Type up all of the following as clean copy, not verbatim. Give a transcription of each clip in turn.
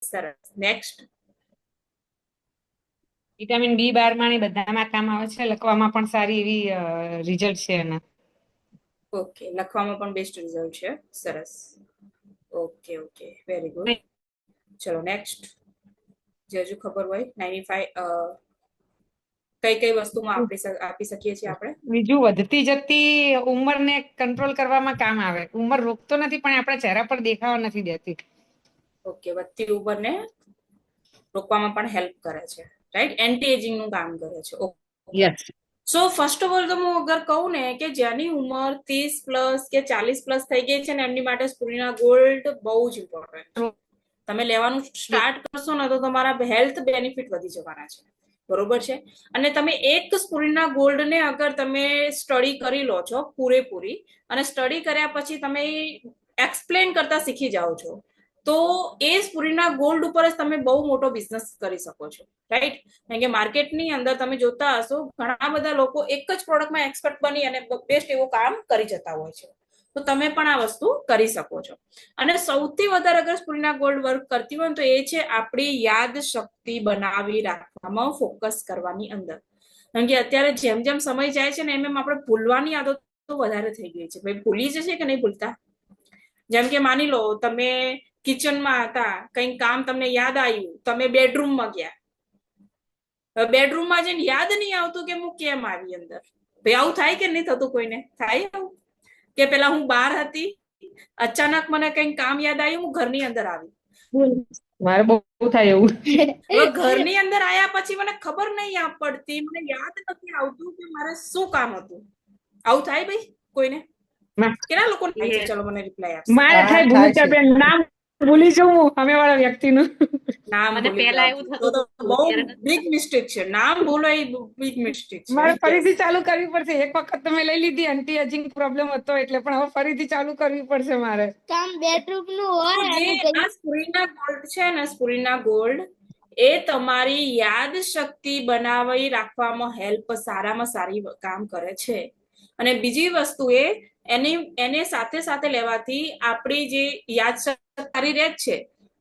સરસ. Next. Vitamin B12 ને બધામાં કામ આવે છે, લખવામાં પણ સારી એવી રિઝલ્ટ છે એના. ઓકે, લખવામાં પણ બેસ્ટ રિઝલ્ટ છે. સરસ. Okay okay, very good. ચલો નેક્સ્ટ. જે હજુ ખબર હોય 95 કઈ કઈ વસ્તુમાં આપી શકીએ છીએ આપણે. બીજું, વધતી જતી ઉંમરને કંટ્રોલ કરવામાં કામ આવે. ઉંમર રોકતો નથી પણ આપણા ચહેરા પર દેખાવા નથી દેતી. ઓકે, વધતી ઉંમરને રોકવામાં પણ હેલ્પ કરે છે, રાઈટ. એન્ટી એજિંગ નું કામ કરે છે. Okay. Yes. So first of all તો હું અગર કહું ને કે જેની ઉંમર 30+ કે 40+ થઈ ગઈ છે ને એમની માટે સ્પુરીના ગોલ્ડ બહુ જ ઇમ્પોર્ટન્ટ છે. તમે લેવાનું સ્ટાર્ટ કરશો ને તો તમારા હેલ્થ બેનિફિટ વધી જવાના છે. બરોબર છે. અને તમે એક સ્પુરીના ગોલ્ડ ને અગર તમે સ્ટડી કરી લો છો પૂરેપૂરી, અને સ્ટડી કર્યા પછી તમે એક્સપ્લેન કરતા શીખી જાઓ છો, તો એ સ્પુરીના ગોલ્ડ ઉપર જ તમે બહુ મોટો બિઝનેસ કરી શકો છો, રાઈટ. કારણ કે માર્કેટની અંદર તમે જોતા હશો ઘણા બધા લોકો એક જ પ્રોડક્ટમાં એક્સપર્ટ બની અને બેસ્ટ એવું કામ કરી જતા હોય છે. તો તમે પણ આ વસ્તુ કરી શકો છો. અને સૌથી વધારે અગર સ્પુરીના ગોલ્ડ વર્ક કરતી હોય તો એ છે આપણી યાદ શક્તિ બનાવી રાખવામાં ફોકસ કરવાની અંદર. કારણ કે અત્યારે જેમ જેમ સમય જાય છે ને એમ એમ આપણે ભૂલવાની આદત વધારે થઈ ગઈ છે. ભાઈ ભૂલી જશે કે નહીં ભૂલતા. જેમ કે માની લો તમે કિચનમાં હતા, કઈ કામ તમને યાદ આવ્યું, તમે બેડરૂમમાં ગયા, બેડરૂમમાં જઈને યાદ નહીં આવતું કે હું કેમ આવી અંદર. ભાઈ આવું થાય કે નહીં થતું? કોઈને થાય આવું કે પેલા હું બહાર હતી, અચાનક મને કઈ કામ યાદ આવ્યું, હું ઘરની અંદર આવી. મારે બહુ થાય એવું. હવે ઘરની અંદર આયા પછી મને ખબર નહીં પડતી, મને યાદ નથી આવતું કે મારે શું કામ હતું. આવું થાય ભાઈ કોઈને? કેટલા લોકો થાય છે? ચલો મને રિપ્લાય આપશે. મારે થાય, ભૂલી જાય બેન, નામ ભૂલી જવું હું સામેવાળા વ્યક્તિનું. નામ મને ભૂલી પહેલા જાવ એવું તો થતું હતું, બહુ અત્યારે નથી બિગ થતું. મિસ્ટેક છે. નામ ભૂલો એ બિગ મિસ્ટેક છે. મારે યસ. ફરીથી ચાલુ કરવી પડશે. એક વખત તમે લઈ લીધી, એન્ટી એજિંગ પ્રોબ્લેમ હતો એટલે, પણ હવે ફરીથી ચાલુ કરવી પડશે મારે. કામ બેડરૂમ નું હોય જે અને આ સ્પુરીના ગોલ્ડ છે ને, સ્પુરીના ગોલ્ડ એ તમારી યાદ શક્તિ બનાવી રાખવામાં હેલ્પ સારામાં સારી કામ કરે છે. અને બીજી વસ્તુ એને સાથે સાથે લેવાથી આપણી જે યાદ શક્તિ સારી રહે છે.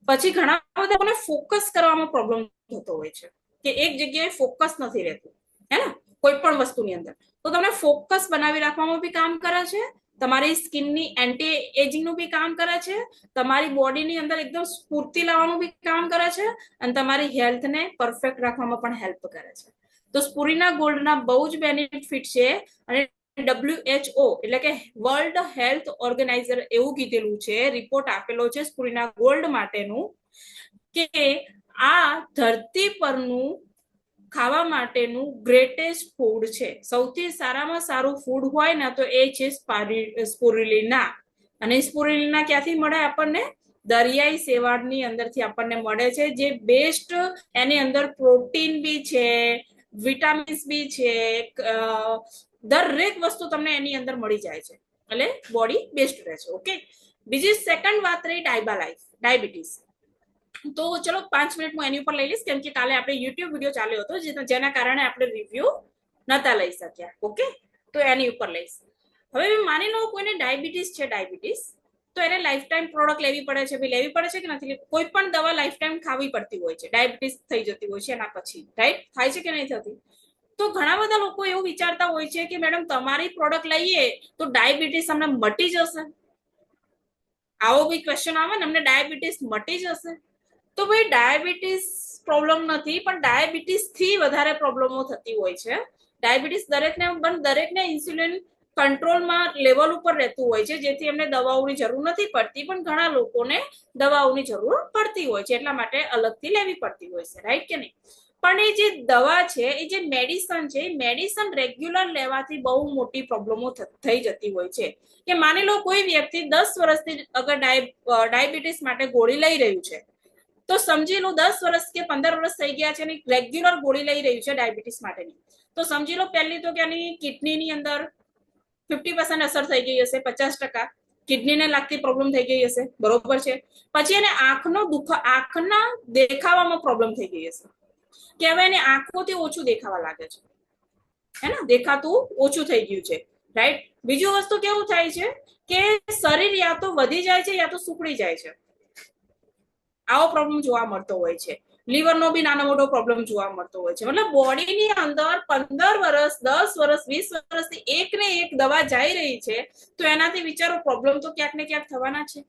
પછી ઘણા બધા લોકોને ફોકસ કરવામાં પ્રોબ્લેમ થતો હોય છે કે એક જગ્યાએ ફોકસ નથી રહેતું, હે ને, કોઈ પણ વસ્તુની અંદર. તો તમને ફોકસ બનાવી રાખવામાં બી કામ કરે છે, તમારી સ્કિનની એન્ટી એજિંગ નું બી કામ કરે છે, તમારી બોડીની અંદર એકદમ સ્ફૂર્તિ લાવવાનું બી કામ કરે છે, અને તમારી હેલ્થને પરફેક્ટ રાખવામાં પણ હેલ્પ કરે છે. તો સ્પુરીના ગોલ્ડના બહુ જ બેનિફિટ છે. અને WHO એટલે કે વર્લ્ડ હેલ્થ ઓર્ગેનાઇઝર એવું કીધેલું છે, રિપોર્ટ આપેલો છે સ્પુરીના ગોલ્ડ માટેનું, કે આ ધરતી પરનું ખાવા માટેનું ગ્રેટેસ્ટ ફૂડ છે. સૌથી સારામાં સારું ફૂડ હોય ને તો એ છે સ્પુરુલિના. અને સ્પુરુલિના ક્યાંથી મળે આપણને? દરિયાઈ શેવાળની અંદરથી આપણને મળે છે, જે બેસ્ટ. એની અંદર પ્રોટીન બી છે, વિટામિન્સ બી છે, દરેક વસ્તુ તમને એની અંદર મળી જાય છે, એટલે બોડી બેસ્ટ રહે છે. ઓકે. બીજી સેકન્ડ વાત રહી ડાયાબિટીસ. તો ચલો 5 મિનિટ હું એની ઉપર લઈ લઈશ, કેમ કે કાલે આપણે યુટ્યુબ વિડીયો ચાલ્યો હતો જેના કારણે આપણે રિવ્યુ નતા લઈ શક્યા. ઓકે, તો એની ઉપર લઈશ. હવે માની લો કોઈને ડાયાબિટીસ છે, તો એને લાઈફ ટાઈમ પ્રોડક્ટ લેવી પડે છે. ભાઈ લેવી પડે છે કે નથી? કોઈ પણ દવા લાઈફ ટાઈમ ખાવી પડતી હોય છે. ડાયાબિટીસ થઈ જતી હોય છે એના પછી, રાઈટ? થાય છે કે નહીં થતી? તો ઘણા બધા લોકો એવું વિચારતા હોય છે કે મેડમ તમારી પ્રોડક્ટ લઈએ તો ડાયાબિટીસ અમને મટી જશે. આવો બી ક્વેશ્ચન આવે ને, અમને ડાયાબિટીસ મટી જશે? તો ભાઈ ડાયાબિટીસ પ્રોબ્લેમ નથી, પણ ડાયાબિટીસ થી વધારે પ્રોબ્લેમો થતી હોય છે. ડાયાબિટીસ દરેકને ઇન્સ્યુલિન કંટ્રોલમાં લેવલ ઉપર રહેતું હોય છે, જેથી એમને દવાઓની જરૂર નથી પડતી, પણ ઘણા લોકોને દવાઓની જરૂર પડતી હોય છે, એટલા માટે અલગથી લેવી પડતી હોય છે, રાઈટ કે નહીં? પણ એ જે દવા છે, એ જે મેડિસન છે, એ મેડિસન રેગ્યુલર લેવાથી બહુ મોટી પ્રોબ્લેમો થઈ જતી હોય છે. કે માની લો કોઈ વ્યક્તિ 10 વર્ષથી અગર ડાયાબિટીસ માટે ગોળી લઈ રહ્યું છે, તો સમજી લો 10 વર્ષ કે 15 વર્ષ થઈ ગયા છે અને રેગ્યુલર ગોળી લઈ રહ્યું છે ડાયાબિટીસ માટેની, તો સમજી લો પહેલી તો કે એની કિડનીની અંદર 50% અસર થઈ ગઈ હશે, 50% કિડનીને લાગતી પ્રોબ્લેમ થઈ ગઈ હશે, બરોબર છે. પછી એને આંખના દેખાવામાં પ્રોબ્લેમ થઈ ગઈ હશે, કે હવે એને આંખોથી ઓછું દેખાવા લાગે છે, હે ને, દેખાતું ઓછું થઈ ગયું છે, રાઈટ? બીજું વસ્તુ કેવું થાય છે કે શરીર યા તો વધી જાય છે યા તો સુકડી જાય છે. આવો પ્રોબ્લેમ જોવા મળતો હોય છે. લીવરનો બી નાનો મોટો પ્રોબ્લેમ જોવા મળતો હોય છે. મતલબ બોડીની અંદર 15 વર્ષ 10 વર્ષ 20 વર્ષથી એક ને એક દવા જઈ રહી છે, તો એનાથી વિચારો પ્રોબ્લેમ તો ક્યાંક ને ક્યાંક થવાના છે.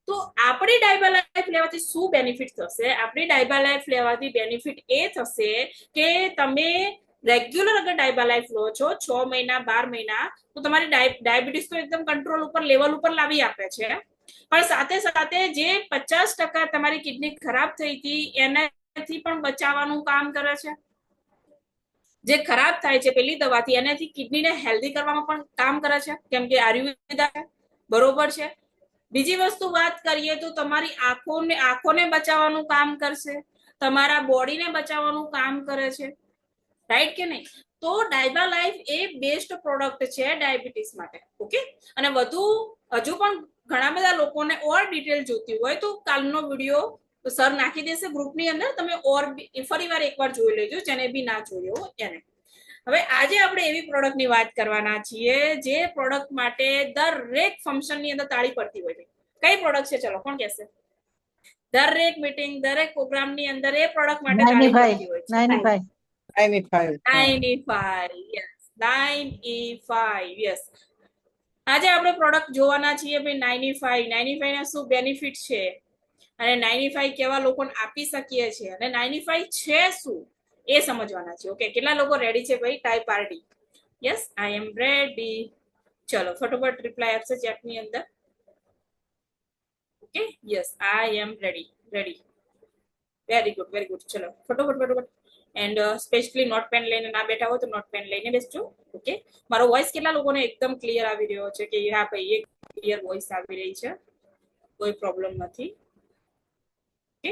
તો આપણી ડાયબા લાઈફ લેવાથી શું બેનિફિટ થશે? આપણી ડાયબા લાઈફ લેવાથી બેનિફિટ એ થશે કે તમે રેગ્યુલર અગર ડાયબા લાઈફ લો છો 6 મહિના 12 મહિના, તો તમારી ડાયાબિટીસ તો એકદમ કંટ્રોલ ઉપર લેવલ ઉપર લાવી આપે છે. પણ સાથે સાથે જે 50% તમારી કિડની ખરાબ થઈ હતી એનાથી પણ બચાવવાનું કામ કરે છે. જે ખરાબ થાય છે પેલી દવાથી, એનાથી કિડનીને હેલ્ધી કરવામાં પણ કામ કરે છે, કેમ કે આયુર્વેદા છે, બરોબર છે. બીજી વસ્તુ વાત કરીએ તો તમારી આંખોને બચાવવાનું કામ કરશે, તમારા બોડીને બચાવવાનું કામ કરે છે, રાઈટ કે નહીં? તો ડાયબા લાઈફ એ બેસ્ટ પ્રોડક્ટ છે ડાયાબિટીસ માટે. ઓકે, અને હજુ પણ ઘણા બધા લોકોને ઓર ડિટેલ જોતી હોય તો કાલનો વિડીયો સર નાખી દેશે ગ્રુપની અંદર, તમે ઓર ફરીવાર એકવાર જોઈ લેજો, જેને બી ના જોયો એને. હવે આજે આપણે એવી પ્રોડક્ટની વાત કરવાના છીએ જે પ્રોડક્ટ માટે દરેક ફંક્શનની અંદર તાળી પડતી હોય છે. કઈ પ્રોડક્ટ છે? ચલો કોણ કહેશે? દરેક મીટિંગ, દરેક પ્રોગ્રામની અંદર એ પ્રોડક્ટ માટે તાળી પડતી હોય છે. 9E5 yes. આજે આપણે પ્રોડક્ટ જોવાના છીએ ભાઈ 9E5 ના શું બેનિફિટ છે અને 9E5 કેવા લોકોને આપી શકીએ છીએ અને 9E5 છે શું એ સમજવાના છે. ઓકે, કેટલા લોકો રેડી છે ભાઈ? Type party. યસ, આઈ એમ રેડી. ચલો ફટોફટ રિપ્લાય આપશે ચેટની અંદર. ઓકે, યસ, આઈ એમ રેડી. Very good. ચલો ફટોફટ. એન્ડ સ્પેશિયલી નોટ પેન લઈને ના બેઠા હોય તો નોટ પેન લઈને બેસજો. ઓકે, મારો વોઇસ કેટલા લોકોને એકદમ ક્લિયર આવી રહ્યો છે કે હા ભાઈ એક ક્લિયર વોઇસ આવી રહી છે, કોઈ પ્રોબ્લેમ નથી? ઓકે,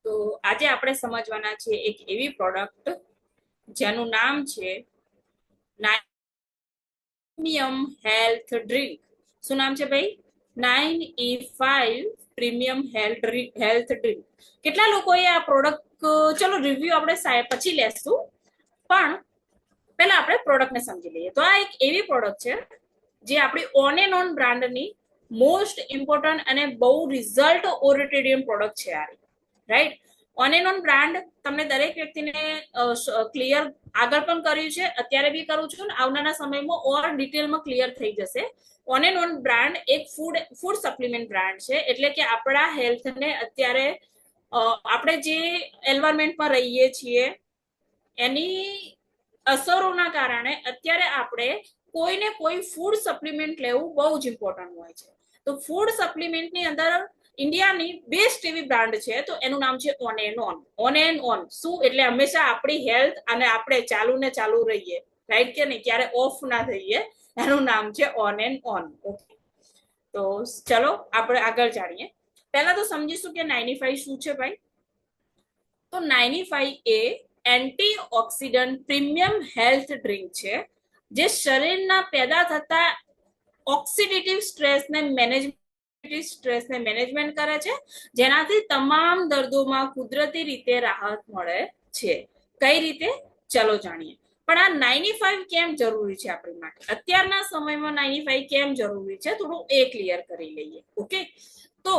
તો આજે આપણે સમજવાના છે એક એવી પ્રોડક્ટ જેનું નામ છે પ્રીમિયમ હેલ્થ ડ્રિંક. શું નામ છે ભાઈ? 9E5 premium health drink. કેટલા લોકોએ આ પ્રોડક્ટ, ચલો રિવ્યુ આપણે પછી લેશું, પણ પહેલા આપણે પ્રોડક્ટને સમજી લઈએ. તો આ એક એવી પ્રોડક્ટ છે જે આપણી ઓન એન્ડ ઓન બ્રાન્ડની મોસ્ટ ઇમ્પોર્ટન્ટ અને બહુ રિઝલ્ટ ઓરિએન્ટેડ પ્રોડક્ટ છે આ, right? On and on brand તમને દરેક વ્યક્તિને ક્લિયર આગળ પણ કર્યું છે, અત્યારે બી કરું છું, આવનારા સમયમાં ઓર ડિટેલમાં ક્લિયર થઈ જશે. ઓન એન્ડ ઓન બ્રાન્ડ એક ફૂડ સપ્લિમેન્ટ બ્રાન્ડ છે, એટલે કે આપણા હેલ્થને અત્યારે આપણે જે એન્વાયરમેન્ટમાં રહીએ છીએ એની અસરોના કારણે અત્યારે આપણે કોઈને કોઈ ફૂડ સપ્લિમેન્ટ લેવું બહુ જ ઇમ્પોર્ટન્ટ હોય છે. તો ફૂડ સપ્લિમેન્ટની અંદર ઇન્ડિયાની બેસ્ટ એવી બ્રાન્ડ છે, તો એનું નામ છે on and on. On and on શું એટલે હંમેશા આપણી હેલ્થ અને આપણે ચાલુ ને ચાલુ રહીએ, રાઈટ કે નહીં? ક્યારે ઓફ ના થઈએ, એનું નામ છે ઓન એન્ડ ઓન. ઓકે, તો ચલો આપણે આગળ જાણીએ. પહેલા તો સમજીશું કે 9E5 શું છે ભાઈ. તો 9E5 એ એન્ટીઓક્સિડન્ટ પ્રીમિયમ હેલ્થ ડ્રિંક છે જે શરીરના પેદા થતા ઓક્સિડેટિવ સ્ટ્રેસને મેનેજમેન્ટ કરે છે, જેનાથી તમામ દર્દોમાં કુદરતી રીતે રાહત મળે છે. કઈ રીતે? ચલો જાણીએ. પણ આ 9E5 કેમ જરૂરી છે આપણી માટે? અત્યારના સમયમાં 9E5 કેમ જરૂરી છે થોડું એ ક્લિયર કરી લઈએ. ઓકે, તો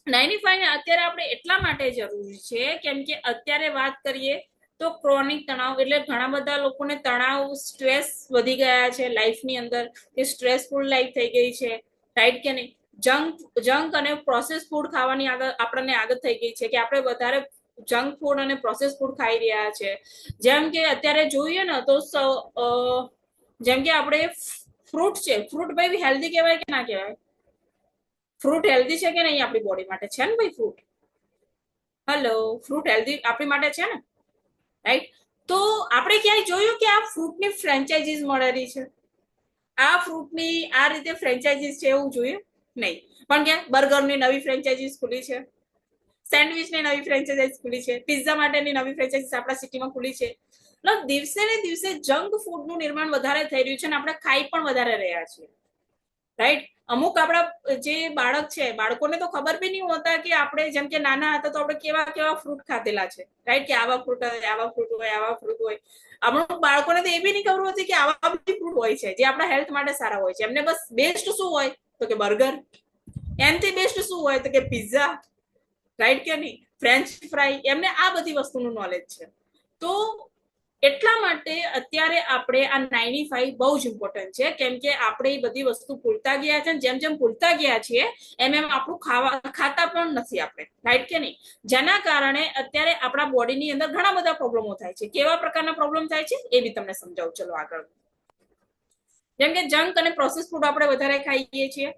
9E5 અત્યારે આપણે એટલા માટે જરૂરી છે કેમ કે અત્યારે વાત કરીએ તો ક્રોનિક તણાવ, એટલે ઘણા બધા લોકોને તણાવ, સ્ટ્રેસ વધી ગયા છે લાઈફની અંદર, કે સ્ટ્રેસફુલ લાઈફ થઈ ગઈ છે, રાઈટ કે નહીં? જંક અને પ્રોસેસ ફૂડ ખાવાની આપણને આદત થઈ ગઈ છે કે આપણે વધારે જંક ફૂડ અને પ્રોસેસ ફૂડ ખાઈ રહ્યા છે. જેમ કે અત્યારે જોઈએ ને તો જેમ કે આપણે ફ્રૂટ છે, ફ્રૂટ ભાઈ હેલ્ધી કહેવાય કે ના કહેવાય? ફ્રૂટ હેલ્ધી છે કે નહીં આપણી બોડી માટે? છે ને ભાઈ ફ્રૂટ? હેલો, ફ્રૂટ હેલ્ધી આપણી માટે છે ને, રાઈટ? તો આપણે ક્યાંય જોયું કે આ ફ્રૂટની ફ્રેન્ચાઇઝીસ મળેલી છે? આ ફ્રૂટની આ રીતે ફ્રેન્ચાઇઝીસ છે એવું જોયું નહીં. પણ ક્યાં બર્ગરની નવી ફ્રેન્ચાઇઝીસ ખુલી છે, સેન્ડવિચની નવી ફ્રેન્ચાઇઝીસ ખુલી છે, પિઝા માટેની નવી ફ્રેન્ચાઇઝીસ આપણા સિટીમાં ખુલી છે. દિવસે ને દિવસે જંક ફૂડનું નિર્માણ વધારે થઈ રહ્યું છે અને આપણે ખાઈ પણ વધારે રહ્યા છીએ, રાઈટ? અમુક આપણા જે બાળક છે, બાળકોને તો ખબર બી નહીં હોતા કે આપણે જેમ કે નાના હતા તો આપણે કેવા કેવા ફ્રૂટ ખાધેલા છે, રાઈટ? કે આવા ફ્રૂટ હોય, આવા ફ્રૂટ હોય, આવા ફ્રૂટ હોય. અમુક બાળકોને તો એ બી નહીં ખબર હોતી કે આવા બી ફ્રૂટ હોય છે જે આપણા હેલ્થ માટે સારા હોય છે. એમને બસ બેસ્ટ શું હોય તો કે બર્ગર, એનથી બેસ્ટ શું હોય તો કે પિઝા, રાઈટ કે નહીં? ફ્રેન્ચ ફ્રાય, એમને આ બધી વસ્તુનું નોલેજ છે. તો એટલા માટે અત્યારે આપણે આ 95 બહુ જ ઇમ્પોર્ટન્ટ છે, કેમ કે આપણે એ બધી વસ્તુ ભૂલતા ગયા છે. જેમ જેમ ભૂલતા ગયા છીએ એમ એમ આપણું ખાતા પણ નથી આપણે, રાઈટ કે નહીં? જેના કારણે અત્યારે આપણા બોડીની અંદર ઘણા બધા પ્રોબ્લેમો થાય છે. કેવા પ્રકારના પ્રોબ્લેમ થાય છે એ બી તમને સમજાવું. ચલો આગળ. જેમ કે જંક અને પ્રોસેસ ફૂડ આપણે વધારે ખાઈએ છીએ.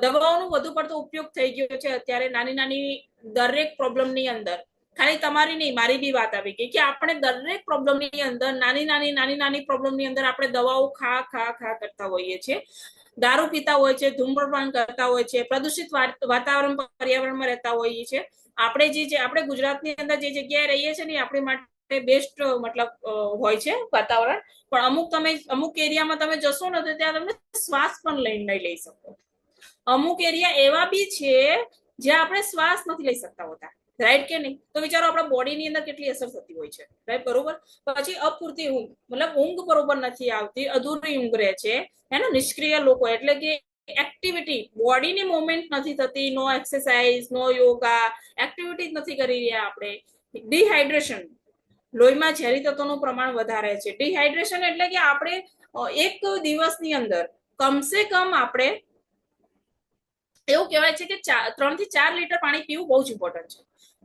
દવાઓનો વધુ પડતો ઉપયોગ થઈ ગયો છે અત્યારે નાની નાની દરેક પ્રોબ્લેમની અંદર. ખાલી તમારી નહીં, મારી બી વાત આવી ગઈ કે આપણે દરેક પ્રોબ્લેમની અંદર નાની નાની પ્રોબ્લેમની અંદર આપણે દવાઓ ખા કરતા હોઈએ છીએ. દારૂ પીતા હોય છે, ધૂમ્રપાન કરતા હોય છે, પ્રદૂષિત વાતાવરણ પર્યાવરણમાં રહેતા હોઈએ છીએ. આપણે ગુજરાતની અંદર જે જગ્યાએ રહીએ છીએ ને આપણી માટે બેસ્ટ મતલબ હોય છે વાતાવરણ. પણ અમુક એરિયામાં તમે જશો ને તો ત્યાં તમે શ્વાસ પણ નહીં લઈ શકો. અમુક એરિયા એવા બી છે જ્યાં આપણે શ્વાસ નથી લઈ શકતા હોતા, રાઈટ કે નહીં? તો વિચારો આપણા બોડીની અંદર કેટલી અસર થતી હોય છે, રાઈટ? બરોબર. પછી અપૂરતી ઊંઘ, મતલબ ઊંઘ બરોબર નથી આવતી, અધૂરી ઊંઘ રહે છે, હે ને? નિષ્ક્રિય લોકો એટલે કે એક્ટિવિટી, બોડીની મુવમેન્ટ નથી થતી, નો એક્સરસાઇઝ, નો યોગા, એક્ટિવિટી નથી કરી રહ્યા આપણે. ડિહાઇડ્રેશન, લોહીમાં ઝેરી તત્વોનું પ્રમાણ વધારે છે. ડિહાઇડ્રેશન એટલે કે આપણે એક દિવસની અંદર કમસે કમ આપણે એવું કહેવાય છે કે 3 થી 4 લીટર પાણી પીવું બહુ જ ઇમ્પોર્ટન્ટ છે.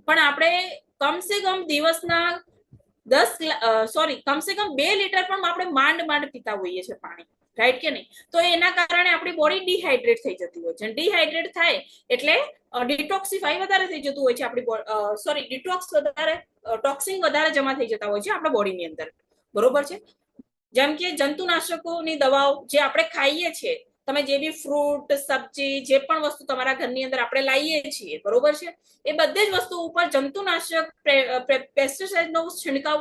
પણ આપણે કમસે કમ દિવસના કમસે કમ 2 લીટર પણ આપણે માંડ પીતા હોઈએ છીએ પાણી, રાઈટ કે નહીં? તો એના કારણે આપણી બોડી ડિહાઇડ્રેટ થઈ જતી હોય છે. ડિહાઇડ્રેટ થાય એટલે ડિટોક્સિફાઈ વધારે થઈ જતું હોય છે આપણી ટોક્સિન વધારે જમા થઈ જતા હોય છે આપણા બોડીની અંદર, બરોબર છે? જેમ કે જંતુનાશકોની દવાઓ જે આપણે ખાઈએ છીએ, તમે જે બી ફ્રૂટ, સબ્જી, જે પણ વસ્તુ તમારા ઘરની અંદર આપણે લાવીએ છીએ, બરોબર છે? એ બધી જ વસ્તુ ઉપર જંતુનાશક પેસ્ટિસાઇડનો છંટકાવ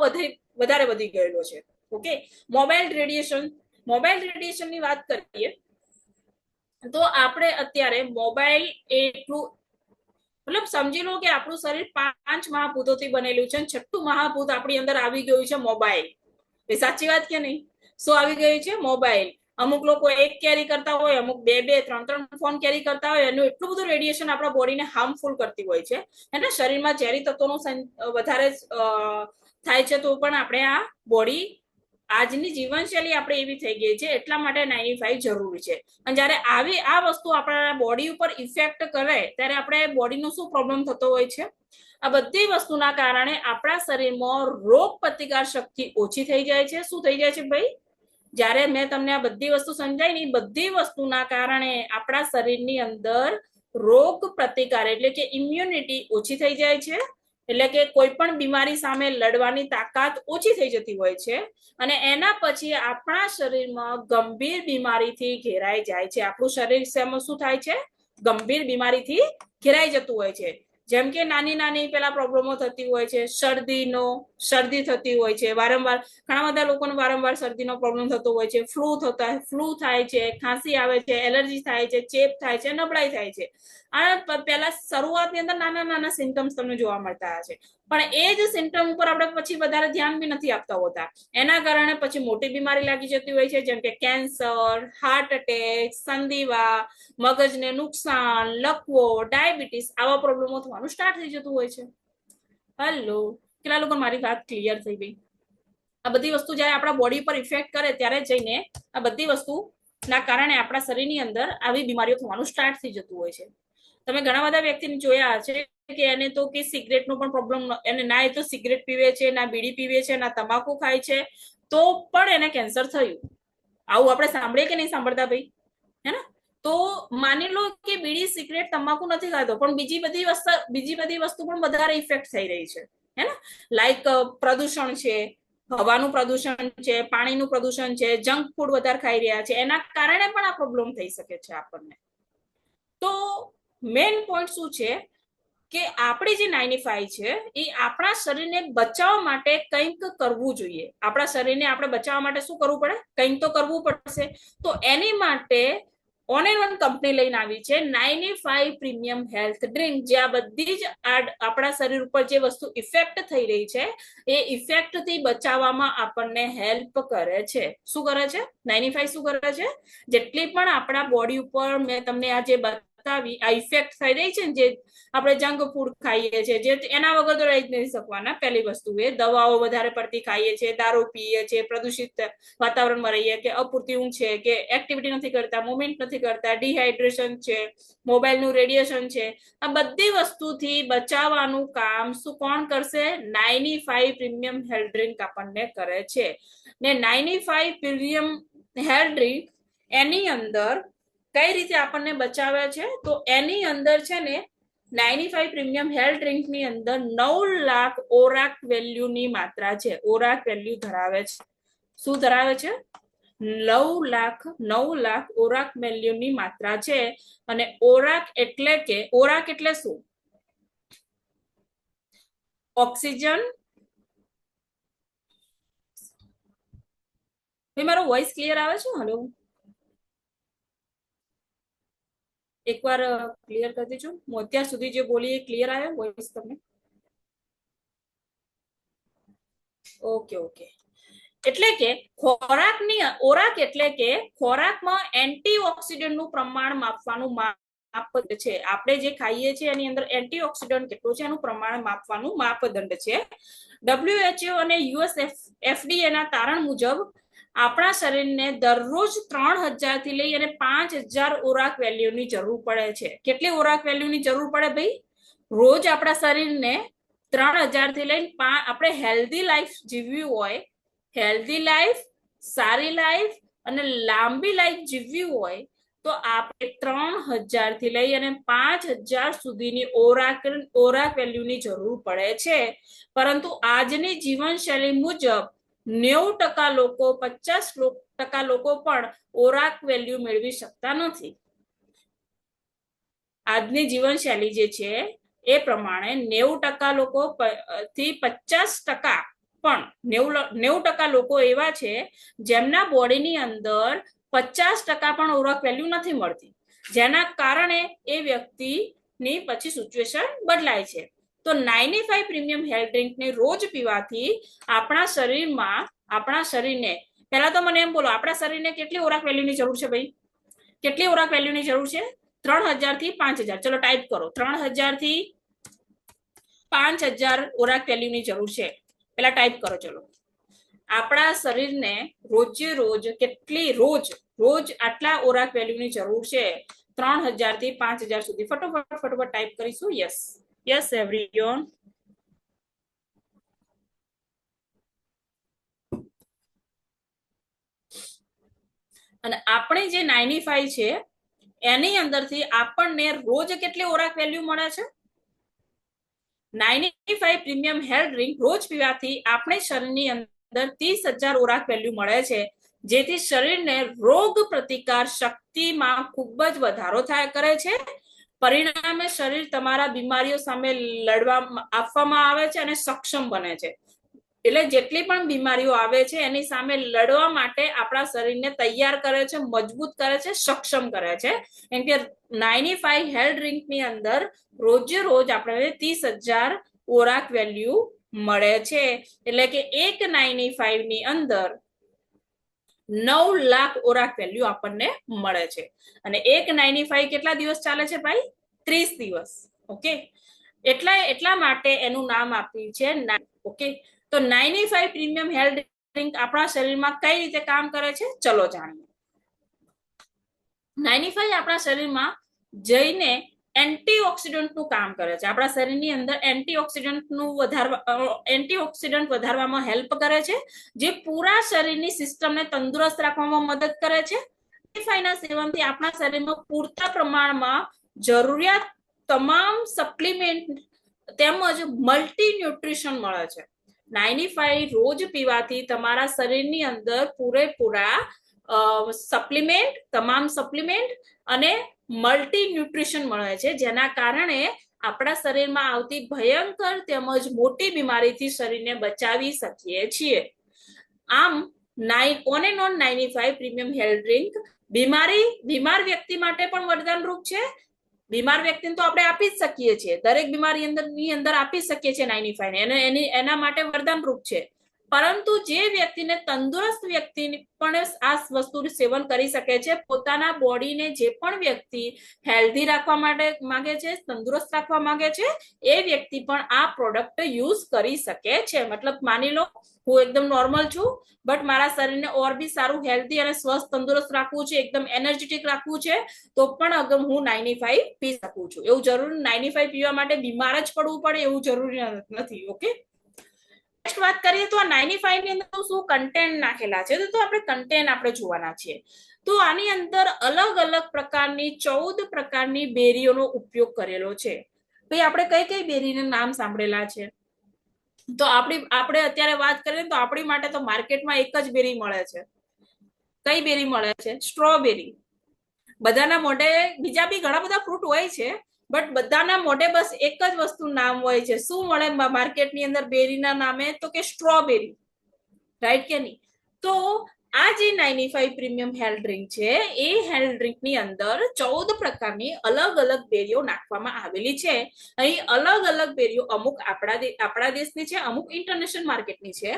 વધારે વધી ગયેલો છે. ઓકે. મોબાઈલ રેડિયેશનની વાત કરીએ તો આપણે અત્યારે મોબાઈલ એટલું, મતલબ સમજી લો કે આપણું શરીર 5 મહાભૂતોથી બનેલું છે અને 6ઠું મહાભૂત આપણી અંદર આવી ગયું છે મોબાઈલ. એ સાચી વાત કે નહીં? શું આવી ગયું છે? મોબાઈલ. અમુક લોકો એક કેરી કરતા હોય, અમુક 2 3 ફોન કેરી કરતા હોય. એનું એટલું બધું રેડિયેશન આપણા બોડીને હાર્મફુલ કરતી હોય છે, એટલે શરીરમાં ઝેરી તત્વોનું વધારે થાય છે. તો પણ આપણે આ બોડી, આજની જીવનશૈલી આપણે એવી થઈ ગઈ છે, એટલા માટે 95 જરૂરી છે. અને જ્યારે આ વસ્તુ આપણા બોડી ઉપર ઇફેક્ટ કરે ત્યારે આપણે બોડીનો શું પ્રોબ્લેમ થતો હોય છે? આ બધી વસ્તુના કારણે આપણા શરીરમાં રોગ પ્રતિકાર શક્તિ ઓછી થઈ જાય છે. શું થઈ જાય છે ભાઈ? જ્યારે મેં તમને આ બધી વસ્તુ સમજાવી ને, બધી વસ્તુના કારણે આપણા શરીરની અંદર રોગ પ્રતિકાર એટલે કે ઇમ્યુનિટી ઓછી થઈ જાય છે. એટલે કે કોઈ પણ બીમારી સામે લડવાની તાકાત ઓછી થઈ જતી હોય છે. અને એના પછી આપણા શરીરમાં ગંભીર બીમારીથી ઘેરાઈ જાય છે. આપણું શરીર શું થાય છે? ગંભીર બીમારીથી ઘેરાઈ જતું હોય છે. જેમ કે નાની પેલા પ્રોબ્લેમો થતી હોય છે. શરદી થતી હોય છે વારંવાર. ઘણા બધા લોકોને વારંવાર શરદીનો પ્રોબ્લેમ થતો હોય છે. ફ્લૂ થાય છે, ખાંસી આવે છે, એલર્જી થાય છે, ચેપ થાય છે, નબળાઈ થાય છે. આ પેલા શરૂઆતની અંદર નાના સિમ્ટમ્સ તમને જોવા મળતા હશે, પણ એ જ સિમ્ટમ ઉપર આપણે પછી વધારે ધ્યાન બી નથી આપતા હોતા. એના કારણે પછી મોટી બીમારી લાગી જતી હોય છે, જેમ કે કેન્સર, હાર્ટ એટેક, સંધિવા, મગજને નુકસાન, લકવો, ડાયાબિટીસ, આવા પ્રોબ્લેમો થવાનું સ્ટાર્ટ થઈ જતું હોય છે. હેલો, કેટલા લોકો મારી વાત ક્લિયર થઈ ગઈ? આ બધી વસ્તુ જ્યારે આપણા બોડી પર ઇફેક્ટ કરે ત્યારે જઈને આ બધી વસ્તુના કારણે આપણા શરીરની અંદર આવી બીમારીઓ થવાનું સ્ટાર્ટ થઈ જતું હોય છે. તમે ઘણા બધા વ્યક્તિને જોયા છે કે એને તો કે સિગરેટનો પણ પ્રોબ્લેમ, એને ના એ તો સિગરેટ પીવે છે, ના બીડી પીવે છે, ના તમાકુ ખાય છે, તો પણ એને કેન્સર થયું. આવું આપણે સાંભળીએ કે નહીં સાંભળતા ભાઈ? હે ને? તો માની લો કે બીડી, સિગરેટ, તમાકુ નથી ખાતો, પણ બીજી બધી વસ્તુ પણ વધારે ઇફેક્ટ થઈ રહી છે, હે ને? લાઈક પ્રદૂષણ છે, હવાનું પ્રદૂષણ છે, પાણીનું પ્રદૂષણ છે, જંક ફૂડ વધારે ખાઈ રહ્યા છે, એના કારણે પણ આ પ્રોબ્લેમ થઈ શકે છે આપણને. તો મેઇન પોઈન્ટ શું છે કે આપણી જે 95 છે એ આપણા શરીરને બચાવવા માટે કંઈક કરવું જોઈએ. આપણા શરીરને આપણે બચાવવા માટે શું કરવું પડે? કંઈક તો કરવું પડશે. તો એની માટે ઓન એન્ડ વન કંપની લઈને આવી છે 95 પ્રીમિયમ હેલ્થ ડ્રિંક, જે આ બધી જ આપણા શરીર ઉપર જે વસ્તુ ઇફેક્ટ થઈ રહી છે એ ઇફેક્ટ થી બચાવવામાં આપણને હેલ્પ કરે છે. શું કરે છે? 95 શું કરે છે? જેટલી પણ આપણા બોડી ઉપર મેં તમને આ જે બતાવી આ ઇફેક્ટ થઈ રહી છે ને, જે આપણે જંક ફૂડ ખાઈએ છીએ, જે એના વગર તો રહી જ નથી શકવાના. પહેલી વસ્તુ એ દવાઓ વધારે પડતી ખાઈએ છીએ, દારૂ પીએ છીએ, પ્રદૂષિત વાતાવરણમાં રહીએ, કે અપૂરતી ઊંઘ છે, કે એક્ટિવિટી નથી કરતા, મુવમેન્ટ નથી કરતા, ડિહાઇડ્રેશન છે, મોબાઈલનું રેડિયેશન છે, આ બધી વસ્તુથી બચાવવાનું કામ શું કોણ કરશે? 95 પ્રીમિયમ હેલ્થ ડ્રિંક આપણને કરે છે. ને 95 પ્રીમિયમ હેલ્થ ડ્રિંક એની અંદર કઈ રીતે આપણને બચાવે છે? તો એની અંદર છે ને 95 પ્રીમિયમ હેલ્થ ડ્રિંક ની અંદર 9 લાખ ઓરાક વેલ્યુ ની માત્રા છે. ઓરાક વેલ્યુ ધરાવે છે. શું ધરાવે છે? 9 લાખ ઓરાક વેલ્યુ ની માત્રા છે. અને ઓરાક એટલે શું? ઓક્સિજન. મારો વોઇસ ક્લિયર આવે છે? હેલો, એકવાર ક્લિયર કરી દેજો. હું અત્યાર સુધી જે બોલી એ ક્લિયર આવ્યો વોઇસ તમને? ઓકે. એટલે કે ઓરાક એટલે કે ખોરાકમાં એન્ટીઓક્સિડન્ટ નું પ્રમાણ માપવાનું માપદંડ છે. આપણે જે ખાઈએ છીએ એની અંદર એન્ટીઓક્સિડન્ટ કેટલું છે એનું પ્રમાણ માપવાનું માપદંડ છે. WHO અને US FDA ના તારણ મુજબ આપણા શરીરને દરરોજ 3000 થી લઈ અને 5000 ઓરાક વેલ્યુની જરૂર પડે છે. કેટલી ઓરાક વેલ્યુની જરૂર પડે ભાઈ? રોજ આપણા શરીરને 3000 થી લઈને આપણે હેલ્ધી લાઈફ જીવવી હોય, હેલ્ધી લાઈફ, સારી લાઈફ અને લાંબી લાઈફ જીવવી હોય તો આપણે 3000 થી લઈ અને 5000 સુધીની ઓરાક વેલ્યુની જરૂર પડે છે. પરંતુ આજની જીવનશૈલી મુજબ 90% લોકો, 50% લોકો પણ ઓરાક વેલ્યુ મેળવી શકતા નથી. આજની જીવનશૈલી જે છે એ પ્રમાણે 90% લોકો થી 50% પણ 90% લોકો એવા છે જેમના બોડીની અંદર 50% પણ ઓરાક વેલ્યુ નથી મળતી, જેના કારણે એ વ્યક્તિની પછી સિચ્યુએશન બદલાય છે. તો 95 પ્રીમિયમ હેલ્થ ડ્રિંકને રોજ પીવાથી આપણા શરીરને પહેલા તો મને એમ બોલો, આપણા શરીરને કેટલી ઓરાક વેલ્યુની જરૂર છે ભાઈ? કેટલી ઓરાક વેલ્યુની જરૂર છે? 3000 થી 5000. ચલો ટાઈપ કરો. 3000 થી 5000 ઓરાક વેલ્યુની જરૂર છે. પેલા ટાઈપ કરો. ચલો, આપણા શરીરને રોજ આટલા ઓરાક વેલ્યુની જરૂર છે. 3000 થી 5000 સુધી. ફટોફટ ટાઈપ કરીશું. Yes everyone. અને આપણે જે 95 છે એની અંદરથી આપણને રોજ કેટલી ઓરાક વેલ્યુ મળે છે? 95 પ્રીમિયમ હેલ્થ ડ્રિંક રોજ પીવાથી આપણે શરીરની અંદર 30,000 ઓરાક વેલ્યુ મળે છે, જેથી શરીરને રોગ પ્રતિકાર શક્તિમાં ખૂબ જ વધારો કરે છે. પરિણામે શરીર તમારા બીમારીઓ સામે લડવા આપવામાં આવે છે અને સક્ષમ બને છે. એટલે જેટલી પણ બીમારીઓ આવે છે એની સામે લડવા માટે આપણા શરીરને તૈયાર કરે છે, મજબૂત કરે છે, સક્ષમ કરે છે. કેમ કે 95 હેલ્થ ડ્રિંક ની અંદર રોજ આપણે 30,000 ઓરાક વેલ્યુ મળે છે. એટલે કે એક 95 ની અંદર 9 લાખ ઓરાક વેલ્યુ આપણને મળે છે. અને એક 95 કેટલા દિવસ ચાલે છે ભાઈ? 30 દિવસ. ઓકે, એટલા માટે એનું નામ આપ્યું છે. ઓકે, તો 95 પ્રીમિયમ હેલ્થ ડ્રિંક આપણા શરીરમાં કઈ રીતે કામ કરે છે ચલો જાણીએ. 95 આપણા શરીરમાં જઈને એન્ટીઓક્સિડન્ટ નું કામ કરે છે. આપણા શરીરની અંદર એન્ટીઓક્સિડન્ટ વધારવામાં હેલ્પ કરે છે, જે પૂરા શરીરની સિસ્ટમને તંદુરસ્ત રાખવામાં મદદ કરે છે. 95 ના સેવનથી આપણા શરીરમાં પૂરતા પ્રમાણમાં જરૂરિયાત તમામ સપ્લિમેન્ટ તેમજ મલ્ટી ન્યુટ્રિશન મળે છે. 95 રોજ પીવાથી તમારા શરીરની અંદર પૂરેપૂરા તમામ સપ્લિમેન્ટ અને મલ્ટી ન્યુટ્રિશન મળે છે, જેના કારણે આપણા શરીરમાં આવતી ભયંકર તેમજ મોટી બીમારીથી શરીરને બચાવી શકીએ છીએ. આમ on and on 95 premium health drink બીમાર વ્યક્તિ માટે પણ વરદાનરૂપ છે. બીમાર વ્યક્તિને તો આપણે આપી જ શકીએ છીએ, દરેક બીમારી ની અંદર આપી શકીએ છીએ 95 એના માટે વરદાનરૂપ છે. પરંતુ જે વ્યક્તિને તંદુરસ્ત વ્યક્તિ પણ આ વસ્તુનું સેવન કરી શકે છે, પોતાના બોડીને જે પણ વ્યક્તિ હેલ્ધી રાખવા માટે માંગે છે, તંદુરસ્ત રાખવા માંગે છે, એ વ્યક્તિ પણ આ પ્રોડક્ટ યુઝ કરી શકે છે. મતલબ માની લો હું એકદમ નોર્મલ છું, બટ મારા શરીરને ઓર બી સારું હેલ્ધી અને સ્વસ્થ તંદુરસ્ત રાખવું છે, એકદમ એનર્જેટિક રાખવું છે, તો પણ અગર હું 95 પી શકું છું. એવું જરૂરી 95 પીવા માટે બીમાર જ પડવું પડે એવું જરૂરી નથી. ઓકે, નેક્સ્ટ વાત કરીએ તો આ 95 ની અંદર શું કન્ટેન્ટ નાખેલા છે, તો આપણે કન્ટેન્ટ આપણે જોવાના છીએ. તો આની અંદર અલગ અલગ પ્રકારની 14 પ્રકારની બેરીઓનો ઉપયોગ કરેલો છે. ભાઈ આપણે કઈ કઈ બેરીના નામ સાંભળેલા છે? તો આપણે અત્યારે વાત કરીએ તો આપણી માટે તો માર્કેટમાં એક જ બેરી મળે છે. કઈ બેરી મળે છે? સ્ટ્રોબેરી. બધાના મોઢે બીજા બી ઘણા બધા ફ્રૂટ હોય છે, બટ બધાના મોઢે બસ એક જ વસ્તુ નામ હોય છે. શું મળે માર્કેટની અંદર બેરીના નામે? તો કે સ્ટ્રોબેરી. રાઈટ કે નહીં? તો આ જે 95 પ્રીમિયમ હેલ્થ ડ્રિંક છે, એ હેલ્થ ડ્રિંક ની અંદર 14 પ્રકારની અલગ અલગ બેરીઓ નાખવામાં આવેલી છે. અહીં અલગ અલગ બેરીઓ અમુક આપણા દેશની છે, અમુક ઇન્ટરનેશનલ માર્કેટની છે.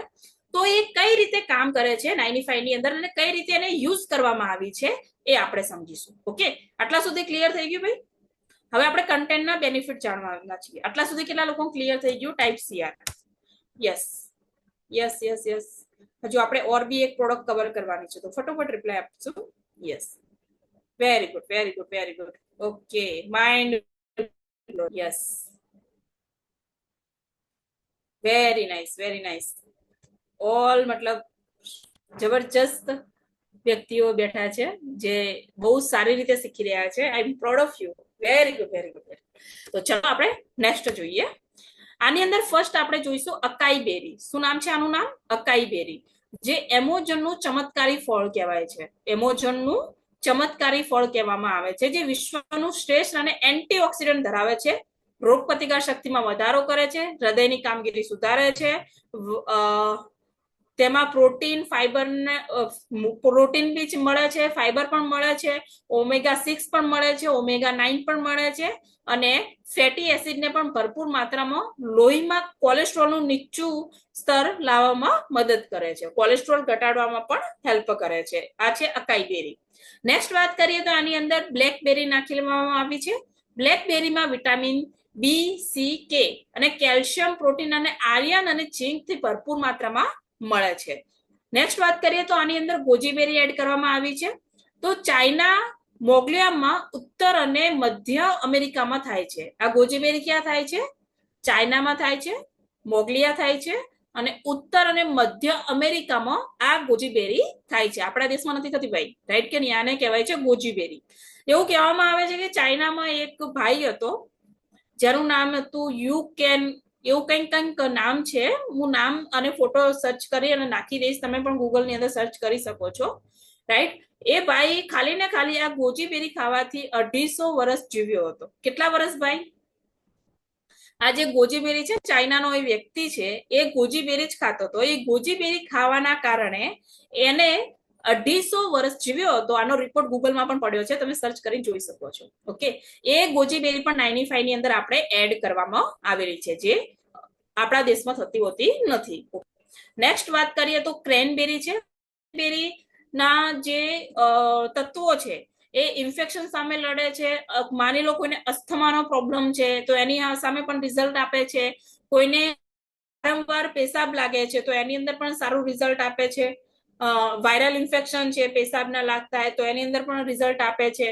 તો એ કઈ રીતે કામ કરે છે 95 ની અંદર અને કઈ રીતે એને યુઝ કરવામાં આવી છે એ આપણે સમજીશું. ઓકે, આટલા સુધી ક્લિયર થઈ ગયું ભાઈ? હવે આપણે કન્ટેન્ટના બેનિફિટ જાણવાના છીએ. આટલા સુધી કેટલા લોકો ક્લિયર થઈ ગયું? Type CR. Yes yes yes yes. હજુ આપણે ઓર બી એક પ્રોડક્ટ કવર કરવાની છે, તો ફટોફટ રિપ્લાય આપશું. Yes, very good very good very good. Okay, mind. Yes, very nice very nice. All મતલબ જબરજસ્ત વ્યક્તિઓ બેઠા છે જે બહુ સારી રીતે શીખી રહ્યા છે. I am proud of you. Very good very good. તો ચલો આપણે નેક્સ્ટ જોઈએ. આની અંદર ફર્સ્ટ આપણે જોઈશું અકાઈ બેરી. શું નામ છે આનું? નામ અકાઈ બેરી, જે એમોઝનનું ચમત્કારી ફળ કહેવાય છે. એમોઝનનું ચમત્કારી ફળ કહેવામાં આવે છે, જે વિશ્વનું શ્રેષ્ઠ અને એન્ટીઓક્સિડન્ટ ધરાવે છે, રોગ પ્રતિકાર શક્તિમાં વધારો કરે છે, હૃદયની કામગીરી સુધારે છે, તેમાં પ્રોટીન ફાઈબર પ્રોટીન બી મળે છે, ફાઈબર પણ મળે છે, omega-6 પણ મળે છે, omega-9 પણ મળે છે, અને ફેટી એસિડને પણ ભરપૂર માત્રામાં લોહીમાં કોલેસ્ટ્રોલનું નીચું સ્તર લાવવામાં મદદ કરે છે, કોલેસ્ટ્રોલ ઘટાડવામાં પણ હેલ્પ કરે છે. આ છે અકાઈ બેરી. નેક્સ્ટ વાત કરીએ તો આની અંદર બ્લેકબેરી નાખવામાં આવી છે. બ્લેકબેરીમાં વિટામિન બી, સી, કે અને કેલ્શિયમ, પ્રોટીન અને આયર્ન અને ઝીંક થી ભરપૂર માત્રામાં મળે છે. નેક્સ્ટ વાત કરીએ તો આની અંદર ગોજીબેરી એડ કરવામાં આવી છે. તો ચાઇના, મોંગોલિયામાં, ઉત્તર અને મધ્ય અમેરિકામાં થાય છે. આ ગોજીબેરી ક્યાં થાય છે? ચાઇનામાં થાય છે, મોંગોલિયા થાય છે, અને ઉત્તર અને મધ્ય અમેરિકામાં આ ગોજીબેરી થાય છે. આપણા દેશમાં નથી થતી ભાઈ, રાઈટ કે નહીં? આને કહેવાય છે ગોજીબેરી. એવું કહેવામાં આવે છે કે ચાઇનામાં એક ભાઈ હતો જેનું નામ હતું યુકેન, એવું કંઈક નામ છે. હું નામ અને ફોટો સર્ચ કરી અને નાખી દઈશ, તમે પણ ગૂગલ ની અંદર સર્ચ કરી શકો છો. રાઈટ? એ ભાઈ ખાલી ને ખાલી આ ગોજીબેરી ખાવાથી 250 વર્ષ જીવ્યો હતો. કેટલા વર્ષ ભાઈ? આ જે ગોજીબેરી છે, ચાઇનાનો એ વ્યક્તિ છે, એ ગોજીબેરી જ ખાતો હતો. એ ગોજીબેરી ખાવાના કારણે એને 250 વર્ષ જીવ્યો હતો. આનો રિપોર્ટ ગૂગલમાં પણ પડ્યો છે, તમે સર્ચ કરી જોઈ શકો છો. ઓકે, એ ગોજીબેરી પણ 95 ની અંદર આપણે એડ કરવામાં આવેલી છે, જે આપણા દેશમાં થતી હોતી નથી. નેક્સ્ટ વાત કરીએ તો ક્રેનબેરી છે. બેરી ના જે તત્વો છે એ ઇન્ફેક્શન સામે લડે છે. માની લો કોઈને અસ્થમાનો પ્રોબ્લેમ છે તો એની સામે પણ રિઝલ્ટ આપે છે. કોઈને વારંવાર પેશાબ લાગે છે તો એની અંદર પણ સારું રિઝલ્ટ આપે છે. વાયરલ ઇન્ફેક્શન છે, પેશાબના લાગતા હોય તો એની અંદર પણ રિઝલ્ટ આપે છે.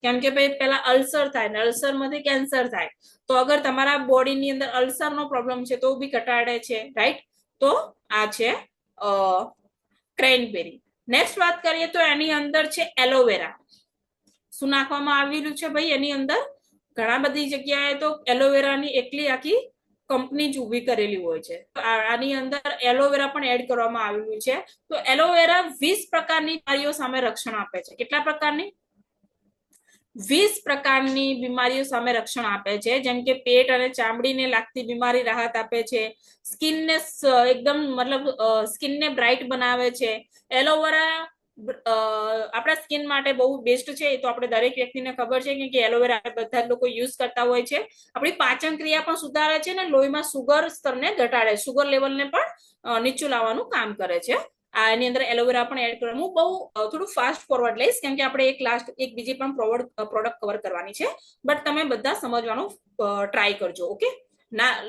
કેમ કે ભાઈ પેલા અલ્સર થાય ને અલ્સરમાંથી કેન્સર થાય, તો અગર તમારા બોડીની અંદર અલ્સરનો પ્રોબ્લેમ છે તો બી ઘટાડે છે. રાઈટ? તો આ છે ક્રેનબેરી. નેક્સ્ટ વાત કરીએ તો એની અંદર છે એલોવેરા. શું નાખવામાં આવેલું છે ભાઈ એની અંદર? ઘણા બધી જગ્યાએ તો એલોવેરાની એકલી આખી કંપની જ ઉભી કરેલી હોય છે. આની અંદર એલોવેરા પણ એડ કરવામાં આવેલું છે. તો એલોવેરા 20 પ્રકારની બીમારીઓ સામે રક્ષણ આપે છે. કેટલા પ્રકારની? 20 પ્રકારની બીમારીઓ સામે રક્ષણ આપે છે, જેમ કે પેટ અને ચામડીને લાગતી બીમારી રાહત આપે છે, સ્કિનને એકદમ મતલબ સ્કિનને બ્રાઇટ બનાવે છે. એલોવેરા આપણા સ્કિન માટે બહુ બેસ્ટ છે, એ તો આપણે દરેક વ્યક્તિને ખબર છે કે એલોવેરા બધા જ લોકો યુઝ કરતા હોય છે. આપણી પાચન ક્રિયા પણ સુધારે છે અને લોહીમાં સુગર સ્તરને ઘટાડે, સુગર લેવલને પણ નીચું લાવવાનું કામ કરે છે. એની અંદર એલોવેરા પણ એડ કરવાનું. હું બહુ થોડું ફાસ્ટ ફોરવર્ડ લઈશ, કેમ કે આપણે એક બીજી પણ પ્રોડક્ટ કવર કરવાની છે, બટ તમે બધા સમજવાનું ટ્રાય કરજો. ઓકે,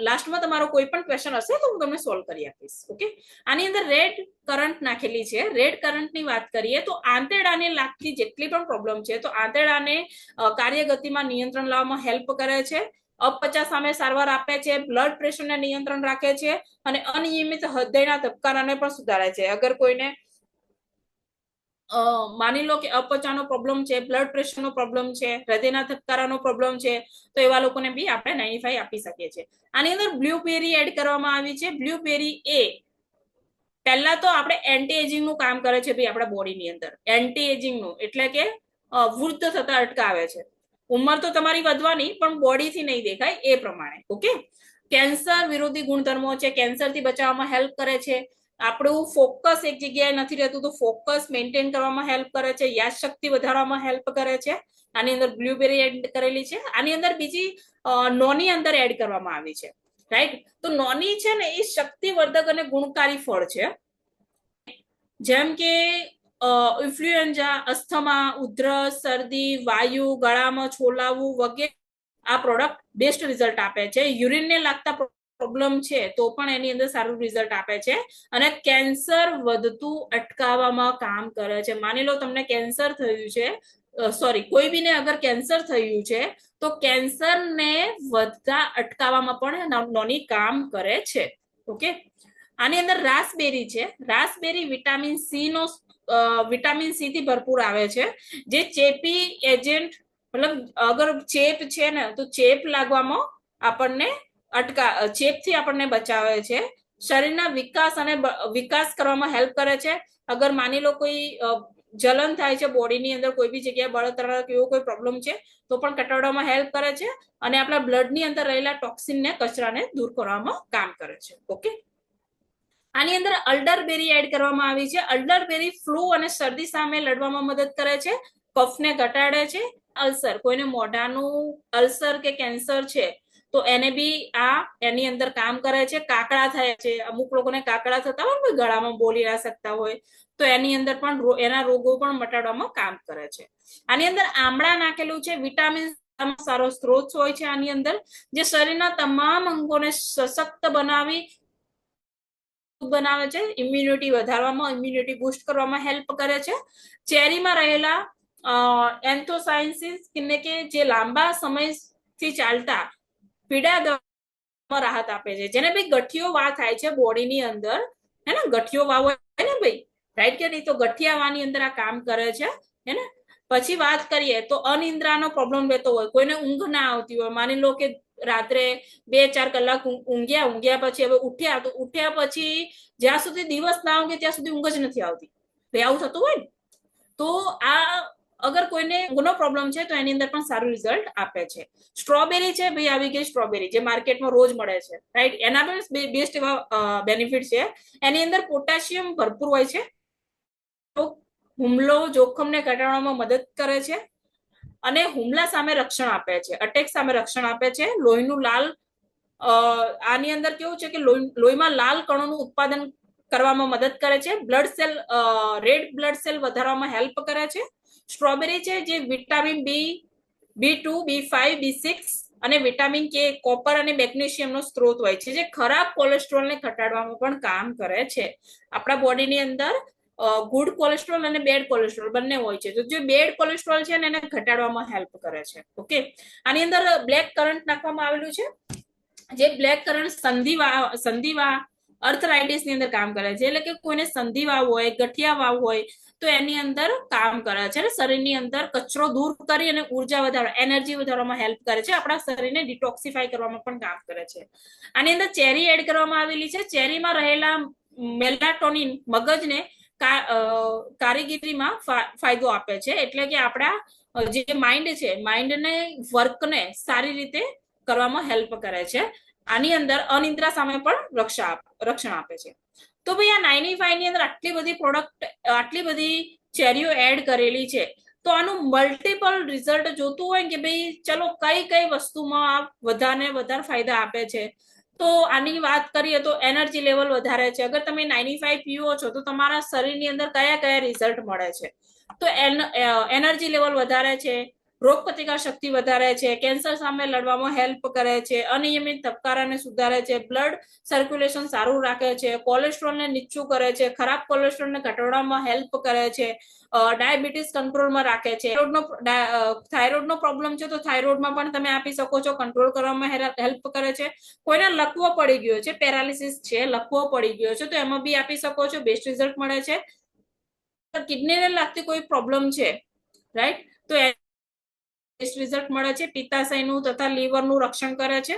લાસ્ટમાં તમારો કોઈ પણ ક્વેશ્ચન હશે તો હું તમને સોલ્વ કરી આપીશ. ઓકે, આની અંદર રેડ કરંટ નાખેલી છે. રેડ કરંટની વાત કરીએ તો આંતરડાને લાગતી જેટલી પણ પ્રોબ્લેમ છે, તો આંતરડાને કાર્યગતિમાં નિયંત્રણ લાવવામાં હેલ્પ કરે છે, અપચા સામે સારવાર આપે છે, બ્લડ પ્રેશરને નિયંત્રણ રાખે છે અને અનિયમિત હૃદયના ધબકારાને પણ સુધારે છે. અગર કોઈને માની લો કે અપચાનો પ્રોબ્લેમ છે, બ્લડ પ્રેશરનો પ્રોબ્લેમ છે, હૃદયના ધબકારાનો પ્રોબ્લેમ છે, તો એવા લોકોને બી આપણે 95 આપી શકીએ છીએ. આની અંદર બ્લુબેરી એડ કરવામાં આવી છે. બ્લુબેરી એ પહેલા તો આપણે એન્ટી એજિંગ નું કામ કરે છે ભાઈ આપણા બોડીની અંદર. એન્ટી એજિંગ નું એટલે કે વૃદ્ધ થતા અટકાવે છે. ઉંમર તો તમારી વધવાની, પણ બોડીથી નહીં દેખાય એ પ્રમાણે. ઓકે, કેન્સર વિરોધી ગુણધર્મો છે, કેન્સરથી બચાવવામાં હેલ્પ કરે છે. આપણું ફોકસ એક જગ્યાએ નથી રહેતું તો ફોકસ મેન્ટેન કરવામાં હેલ્પ કરે છે, યાદશક્તિ વધારવામાં હેલ્પ કરે છે. આની અંદર બ્લુબેરી એડ કરેલી છે. આની અંદર બીજી નોની અંદર એડ કરવામાં આવી છે, રાઈટ. તો નોની છે ને એ શક્તિવર્ધક અને ગુણકારી ફળ છે. જેમ કે ઇન્ફ્લુએન્ઝા, અસ્થમા, ઉધરસ, શરદી, વાયુ, ગળામાં છોલાવું વગેરે આ પ્રોડક્ટ બેસ્ટ રિઝલ્ટ આપે છે. યુરિનને લાગતા પ્રોબ્લેમ છે તો પણ એની અંદર સારું રિઝલ્ટ આપે છે અને કેન્સર વધતું અટકાવવામાં કામ કરે છે. માની લો તમને કેન્સર થયું છે, કોઈ બીને અગર કેન્સર થયું છે તો કેન્સરને વધતા અટકાવવામાં પણ નોની કામ કરે છે. ઓકે, આની અંદર રાસબેરી છે. રાસબેરી વિટામિન સી થી ભરપૂર આવે છે, જે ચેપી એજન્ટ મતલબ અગર ચેપ છે ને તો ચેપ લાગવામાં આપણને ચેપથી આપણને બચાવે છે. શરીરના વિકાસ કરવામાં હેલ્પ કરે છે. અગર માની લો કોઈ જલન થાય છે બોડીની અંદર, કોઈ બી જગ્યાએ બળતરા કે એવો કોઈ પ્રોબ્લેમ છે તો પણ ઘટાડવામાં હેલ્પ કરે છે અને આપણા બ્લડની અંદર રહેલા ટોક્સિનને, કચરાને દૂર કરવામાં કામ કરે છે. ઓકે, આની અંદર અલ્ડરબેરી એડ કરવામાં આવી છે. અલ્ડરબેરી ફ્લૂ અને શરદી સામે લડવામાં મદદ કરે છે, કફને ઘટાડે છે. અલ્સર, કોઈને મોઢાનું અલ્સર કે કેન્સર છે તો એને બી એની અંદર કામ કરે છે. કાકડા થાય છે, અમુક લોકોને કાકડા થતા હોય, ગળામાં બોલી ના શકતા હોય, તો એની અંદર પણ એના રોગો પણ મટાડવામાં કામ કરે છે. આની અંદર આમળા નાખેલું છે. વિટામિન સારો સ્ત્રોત હોય છે આની અંદર, જે શરીરના તમામ અંગોને સશક્ત બનાવે છે, ઇમ્યુનિટી વધારવામાં, ઇમ્યુનિટી બૂસ્ટ કરવામાં હેલ્પ કરે છે. ચેરીમાં રહેલા એન્થોસાયન્સિસ કે જે લાંબા સમયથી ચાલતા પીડા રાહત આપે છે. જેને ભાઈ ગઠિયો વા થાય છે બોડીની અંદર, હે ને, ગઠિયો વા હોય ને ભાઈ, રાઈટ કે નહીં, તો ગઠિયા વાની અંદર આ કામ કરે છે, હે ને. પછી વાત કરીએ તો અનિદ્રાનો પ્રોબ્લેમ રહેતો હોય, કોઈને ઊંઘ ના આવતી હોય, માની લો કે રાત્રે 2-4 કલાક ઊંઘ્યા પછી હવે ઉઠ્યા, તો ઉઠ્યા પછી જ્યાં સુધી દિવસ ના ઊંઘે ત્યાં સુધી ઊંઘ જ નથી આવતી, આવું થતું હોય ને, તો આ અગર કોઈને ઊંઘનો પ્રોબ્લેમ છે તો એની અંદર પણ સારું રિઝલ્ટ આપે છે. સ્ટ્રોબેરી છે ભાઈ, આવી ગઈ સ્ટ્રોબેરી, જે માર્કેટમાં રોજ મળે છે, રાઈટ. એના પણ બેસ્ટ એવા બેનિફિટ છે. એની અંદર પોટેશિયમ ભરપૂર હોય છે, હુમલો જોખમને ઘટાડવામાં મદદ કરે છે અને હુમલા સામે રક્ષણ આપે છે, અટેક સામે રક્ષણ આપે છે. લોહીનું લાલ, આની અંદર કેવું છે કે લોહીમાં લાલ કણોનું ઉત્પાદન કરવામાં મદદ કરે છે. રેડ બ્લડ સેલ વધારવામાં હેલ્પ કરે છે. સ્ટ્રોબેરી છે જે વિટામિન B2, B5, B6 અને વિટામિન કે, કોપર અને મેગ્નેશિયમનો સ્ત્રોત હોય છે, જે ખરાબ કોલેસ્ટ્રોલને ઘટાડવામાં પણ કામ કરે છે. આપણા બોડીની અંદર ગુડ કોલેસ્ટ્રોલ અને બેડ કોલેસ્ટ્રોલ બંને હોય છે, તો જે બેડ કોલેસ્ટ્રોલ છે ને એને ઘટાડવામાં હેલ્પ કરે છે. ઓકે, આની અંદર બ્લેક કરન્ટ નાખવામાં આવેલું છે, જે બ્લેક કરન્ટ સંધિવા અર્થરાઇટિસ ની અંદર કામ કરે છે. એટલે કે કોઈને સંધિવાવ હોય, ગઠિયા વાવ હોય તો એની અંદર કામ કરે છે અને શરીરની અંદર કચરો દૂર કરી અને ઉર્જા વધારવા, એનર્જી વધારવામાં હેલ્પ કરે છે. આપણા શરીરને ડિટોક્સિફાય કરવામાં પણ કામ કરે છે. આની અંદર ચેરી એડ કરવામાં આવેલી છે. ચેરીમાં રહેલા મેલાટોનિન મગજને કારીગીરીમાં ફાયદો આપે છે, એટલે કે આપણા જે માઇન્ડ છે, માઇન્ડને વર્કને સારી રીતે કરવામાં હેલ્પ કરે છે. આની અંદર અનિદ્રા સામે પણ રક્ષણ આપે છે. તો ભાઈ આ 95 ની અંદર આટલી બધી પ્રોડક્ટ, આટલી બધી ચેરીઓ એડ કરેલી છે, તો આનું મલ્ટિપલ રિઝલ્ટ જોતું હોય કે ભાઈ ચલો કઈ વસ્તુમાં વધારે ફાયદા આપે છે, તો આની વાત કરીએ તો એનર્જી લેવલ વધારે છે. અગર તમે 95 પીવો છો તો તમારા શરીરની અંદર કયા રિઝલ્ટ મળે છે, તો એનર્જી લેવલ વધારે છે, રોગ પ્રતિકાર શક્તિ વધારે છે, કેન્સર સામે લડવામાં હેલ્પ કરે છે, અનિયમિત ધબકારાને સુધારે છે, બ્લડ સર્ક્યુલેશન સારું રાખે છે, કોલેસ્ટ્રોલને નીચું કરે છે, ખરાબ કોલેસ્ટ્રોલને ઘટાડવામાં હેલ્પ કરે છે, ડાયાબિટીસ કંટ્રોલમાં રાખે છે, થાઇરોઇડનો પ્રોબ્લેમ છે તો થાઇરોઇડમાં પણ તમે આપી શકો છો, કંટ્રોલ કરવામાં હેલ્પ કરે છે. કોઈને લકવો પડી ગયો છે, પેરાલિસિસ છે, લકવો પડી ગયો છે, તો એમાં બી આપી શકો છો, બેસ્ટ રિઝલ્ટ મળે છે. કિડનીને લાગતી કોઈ પ્રોબ્લેમ છે, રાઈટ, તો બેસ્ટ રિઝલ્ટ મળે છે. પિત્તાશયનું તથા લીવરનું રક્ષણ કરે છે.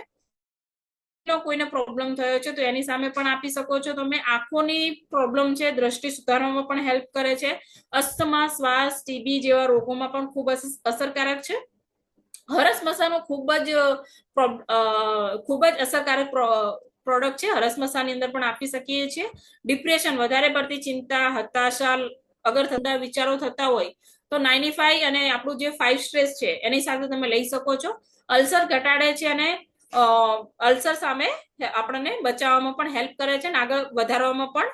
કોઈને પ્રોબ્લેમ થયો છે તો એની સામે પણ આપી શકો છો તમે. આંખોની પ્રોબ્લેમ છે, દ્રષ્ટિ સુધારવામાં પણ હેલ્પ કરે છે. અસ્થમા, શ્વાસ, ટીબી જેવા રોગોમાં પણ ખૂબ અસરકારક છે. હરસ મસાનો ખૂબ જ અસરકારક પ્રોડક્ટ છે. હરસ મસાની અંદર પણ આપી શકીએ છીએ. ડિપ્રેશન, વધારે પડતી ચિંતા, હતાશા, અગર થતા વિચારો થતા હોય તો 95 અને આપણું જે 5 સ્ટ્રેસ છે એની સાથે તમે લઈ શકો છો. અલ્સર ઘટાડે છે અને અલ્સર સામે આપણને બચાવવામાં પણ હેલ્પ કરે છે અને આગળ વધવામાં પણ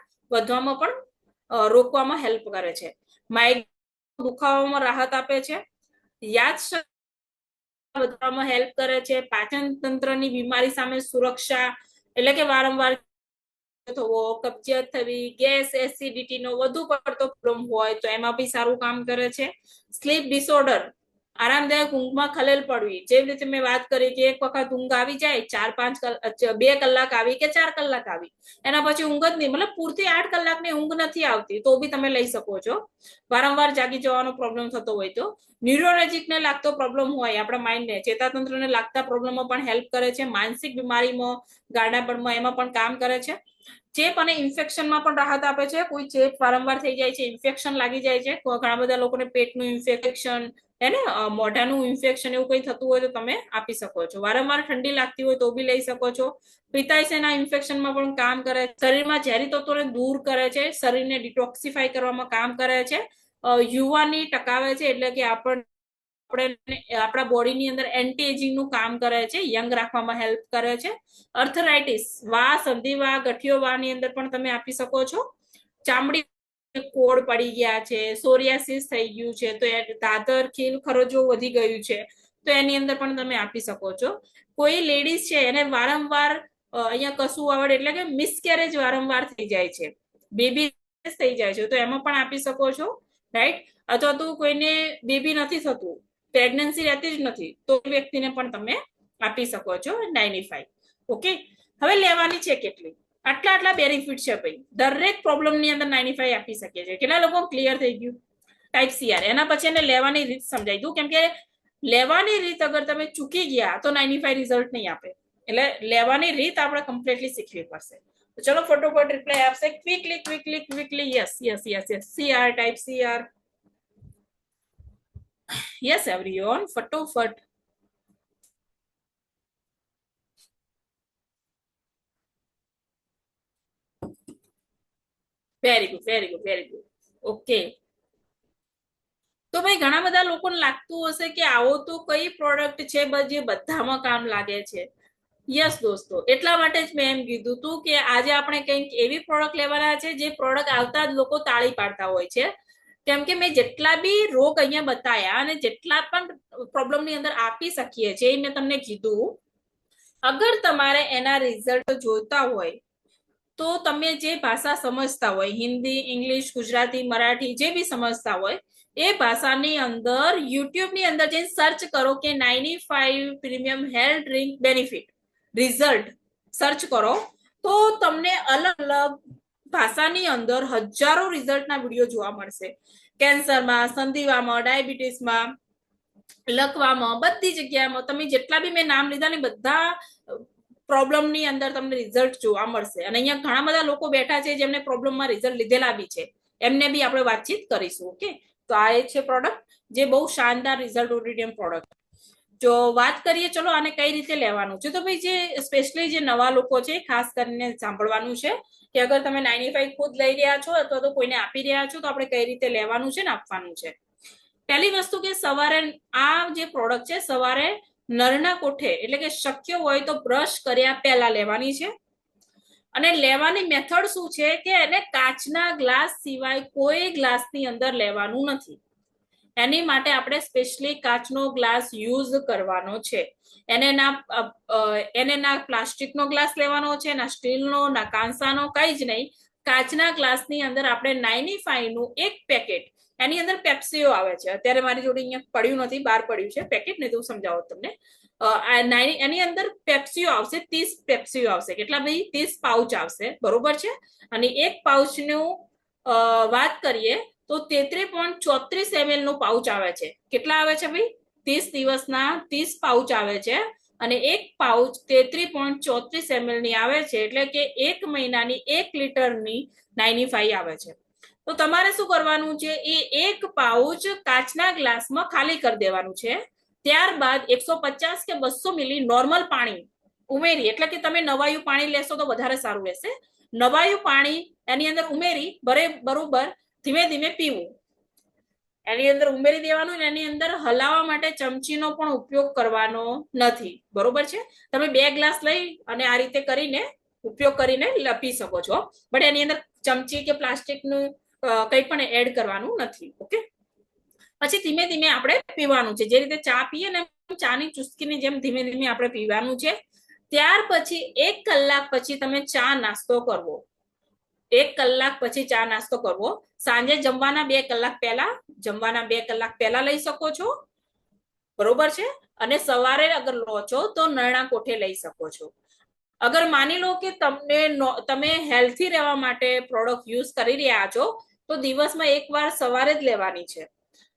રોકવામાં હેલ્પ કરે છે. માઇગ્રેન દુખાવામાં રાહત આપે છે. યાદશક્તિ વધવામાં હેલ્પ કરે છે. પાચન તંત્રની બીમારી સામે સુરક્ષા, એટલે કે વારંવાર થવો, કબજિયાત થવી, ગેસ, એસિડિટીનો વધુ પડતો પ્રોબ્લેમ હોય તો એમાં બી સારું કામ કરે છે. સ્લીપ ડિસઓર્ડર, આરામદાયક ઊંઘમાં ખલેલ પડવી, જેવી રીતે મેં વાત કરી કે એક વખત ઊંઘ આવી જાય, 2 કલાક આવી કે 4 કલાક આવી, એના પછી ઊંઘ જ નહીં, મતલબ પૂરતી 8 કલાકની ઊંઘ નથી આવતી, તો બી તમે લઈ શકો છો. વારંવાર જાગી જવાનો પ્રોબ્લેમ થતો હોય તો. ન્યુરોલોજીકને લાગતો પ્રોબ્લેમ હોય, આપણા માઇન્ડને, ચેતાતંત્રને લાગતા પ્રોબ્લેમમાં પણ હેલ્પ કરે છે. માનસિક બીમારીમાં, ગાડાપણમાં, એમાં પણ કામ કરે છે. ચેપ અને ઇન્ફેક્શનમાં પણ રાહત આપે છે. કોઈ ચેપ વારંવાર થઈ જાય છે, ઇન્ફેક્શન લાગી જાય છે, ઘણા બધા લોકોને પેટનું ઇન્ફેક્શન, એને મોઢાનું ઇન્ફેક્શન એવું કઈ થતું હોય તો તમે આપી શકો છો. વારંવાર ઠંડી લાગતી હોય તો બી લઈ શકો છો. પિત્તાશયના ઇન્ફેક્શનમાં પણ કામ કરે છે. શરીરમાં ઝેરી તત્વોને દૂર કરે છે. શરીરને ડિટોક્સિફાઈ કરવામાં કામ કરે છે. યુવાની ટકાવે છે, એટલે કે આપણા બોડીની અંદર એન્ટી એજિંગ નું કામ કરે છે, યંગ રાખવામાં હેલ્પ કરે છે. અર્થરાઇટિસ, વા, સંધિવા, ગઠિયો ની અંદર પણ તમે આપી શકો છો. ચામડી કોડ પડી ગયા છે, સોરિયાસિસ થઈ ગયું છે, તો દાદર, ખીલ, ખરજો વધી ગયું છે, તો એની અંદર પણ તમે આપી શકો છો. કોઈ લેડીઝ છે એને વારંવાર અહીંયા કશું આવડે, એટલે કે મિસકેરેજ વારંવાર થઈ જાય છે, બેબી થઈ જાય છે, તો એમાં પણ આપી શકો છો, રાઈટ. અથવા તો કોઈને બેબી નથી થતું, પ્રેગ્નન્સી રહેતી જ નથી, તો વ્યક્તિને પણ તમે આપી શકો છો 95. ઓકે, હવે લેવાની છે કેટલી? આટલા બેનિફિટ છે ભાઈ. દરેક પ્રોબ્લેમ ની અંદર 95 આપી શકીએ છીએ. કેટલા લોકો ક્લિયર થઈ ગયું? Type CR. એના પછી એને લેવાની રીત સમજાઈ દઉં, કેમ કે લેવાની રીત અગર તમે ચૂકી ગયા તો 95 રિઝલ્ટ નહીં આપે. એટલે લેવાની રીત આપણે કમ્પ્લીટલી શીખવી પડશે. તો ચલો ફટોફટ રિપ્લાય આપશે. Quickly. Yes. CR, type CR. Yes everyone, ફટોફટ. Very good. ઓકે, તો ભાઈ ઘણા બધા લોકોને લાગતું હશે કે આવો તો કઈ પ્રોડક્ટ છે જે બધામાં કામ લાગે છે. યસ દોસ્તો, એટલા માટે જ મેં એમ કીધું હતું કે આજે આપણે કંઈક એવી પ્રોડક્ટ લેવાના છે જે પ્રોડક્ટ આવતા જ લોકો તાળી પાડતા હોય છે. કેમ કે મેં જેટલા બી રોગ અહીંયા બતાયા અને જેટલા પણ પ્રોબ્લેમની અંદર આપી શકીએ છીએ એ મેં તમને કીધું. અગર તમારે એના રિઝલ્ટ જોતા હોય તો તમે જે ભાષા સમજતા હોય, હિન્દી, ઇંગ્લિશ, ગુજરાતી, મરાઠી, જે બી સમજતા હોય એ ભાષાની અંદર યુટ્યુબની અંદર જઈને સર્ચ કરો કે 95 premium health drink benefit result search કરો, તો તમને અલગ અલગ ભાષાની અંદર હજારો રિઝલ્ટના વિડીયો જોવા મળશે. કેન્સરમાં, સંધિવામાં, ડાયાબિટીસમાં, લકવામાં, બધી જગ્યામાં તમે જેટલા બી મેં નામ લીધા ને બધા પ્રોબ્લેમની અંદર તમને રિઝલ્ટ જોવા મળશે. અને અહીંયા ઘણા બધા લોકો બેઠા છે જેમને પ્રોબ્લેમમાં રિઝલ્ટ લીધેલા બી છે, એમને બી આપણે વાતચીત કરીશું. ઓકે, તો આ એ છે પ્રોડક્ટ જે બહુ શાનદાર રિઝલ્ટ ઓરિએન્ટેડ પ્રોડક્ટ. જો વાત કરીએ ચલો આને કઈ રીતે લેવાનું છે, તો ભાઈ જે સ્પેશિયલી જે નવા લોકો છે ખાસ કરીને સાંભળવાનું છે કે અગર તમે 95 ખુદ લઈ રહ્યા છો અથવા તો કોઈને આપી રહ્યા છો તો આપણે કઈ રીતે લેવાનું છે ને આપવાનું છે. પહેલી વસ્તુ કે સવારે આ જે પ્રોડક્ટ છે સવારે નરના કોઠે એટલે કે શક્ય હોય તો બ્રશ કર્યા પહેલા લેવાની છે. અને લેવાની મેથડ શું છે કે એને કાચના ગ્લાસ સિવાય કોઈ ગ્લાસની અંદર લેવાનું નથી. એની માટે આપણે સ્પેશિયલી કાચનો ગ્લાસ યુઝ કરવાનો છે. એને ના પ્લાસ્ટિકનો ગ્લાસ લેવાનો છે, ના સ્ટીલનો, ના કાંસાનો, કઈ જ નહીં. કાચના ગ્લાસની અંદર આપણે 95 નું એક પેકેટ, એની અંદર પેપ્સીઓ આવે છે. અત્યારે મારી જોડે અહીંયા પડ્યું નથી, બહાર પડ્યું છે પેકેટ, નહીં તો હું સમજાવું તમને. એની અંદર પેપ્સીઓ આવશે, 30 પેપ્સીઓ આવશે. કેટલા ભાઈ? 30 પાઉચ આવશે, બરોબર છે. અને એક પાઉચનું વાત કરીએ તો 33.34 ml નું પાઉચ આવે છે. કેટલા આવે છે ભાઈ? 30 દિવસના 30 પાઉચ આવે છે અને એક પાઉચ 33.34 ml ની આવે છે, એટલે કે 1 મહિનાની 1 લીટરની 95 આવે છે. તો તમારે શું કરવાનું છે, એ એક પાઉચ કાચના ગ્લાસમાં ખાલી કરી દેવાનું છે. ત્યારબાદ 150 કે 200 મિલી નોર્મલ પાણી ઉમેરી, એટલે કે તમે નવાયું પાણી લેશો તો વધારે સારું રહેશે. નવાયું પાણી એની અંદર ઉમેરી બરોબર ધીમે ધીમે પીવું. એની અંદર ઉમેરી દેવાનું. એની અંદર હલાવવા માટે ચમચીનો પણ ઉપયોગ કરવાનો નથી, બરોબર છે. તમે 2 ગ્લાસ લઈ અને આ રીતે કરીને ઉપયોગ કરીને પી શકો છો, બટ એની અંદર ચમચી કે પ્લાસ્ટિકનું કંઈ પણ એડ કરવાનું નથી. ઓકે, પછી ધીમે ધીમે આપણે પીવાનું છે. જે રીતે ચા પીએ ને ચાની ચુસ્કીની જેમ ધીમે ધીમે આપણે પીવાનું છે. ત્યાર પછી 1 કલાક પછી તમે ચા નાસ્તો કરવો. 1 કલાક પછી ચા નાસ્તો કરવો. સાંજે જમવાના 2 કલાક પહેલા, જમવાના 2 કલાક પહેલા લઈ શકો છો, બરોબર છે. અને સવારે અગર લો છો તો નરણા કોઠે લઈ શકો છો. અગર માની લો કે તમે હેલ્થી રહેવા માટે પ્રોડક્ટ યુઝ કરી રહ્યા છો તો દિવસમાં એકવાર સવારે જ લેવાની છે.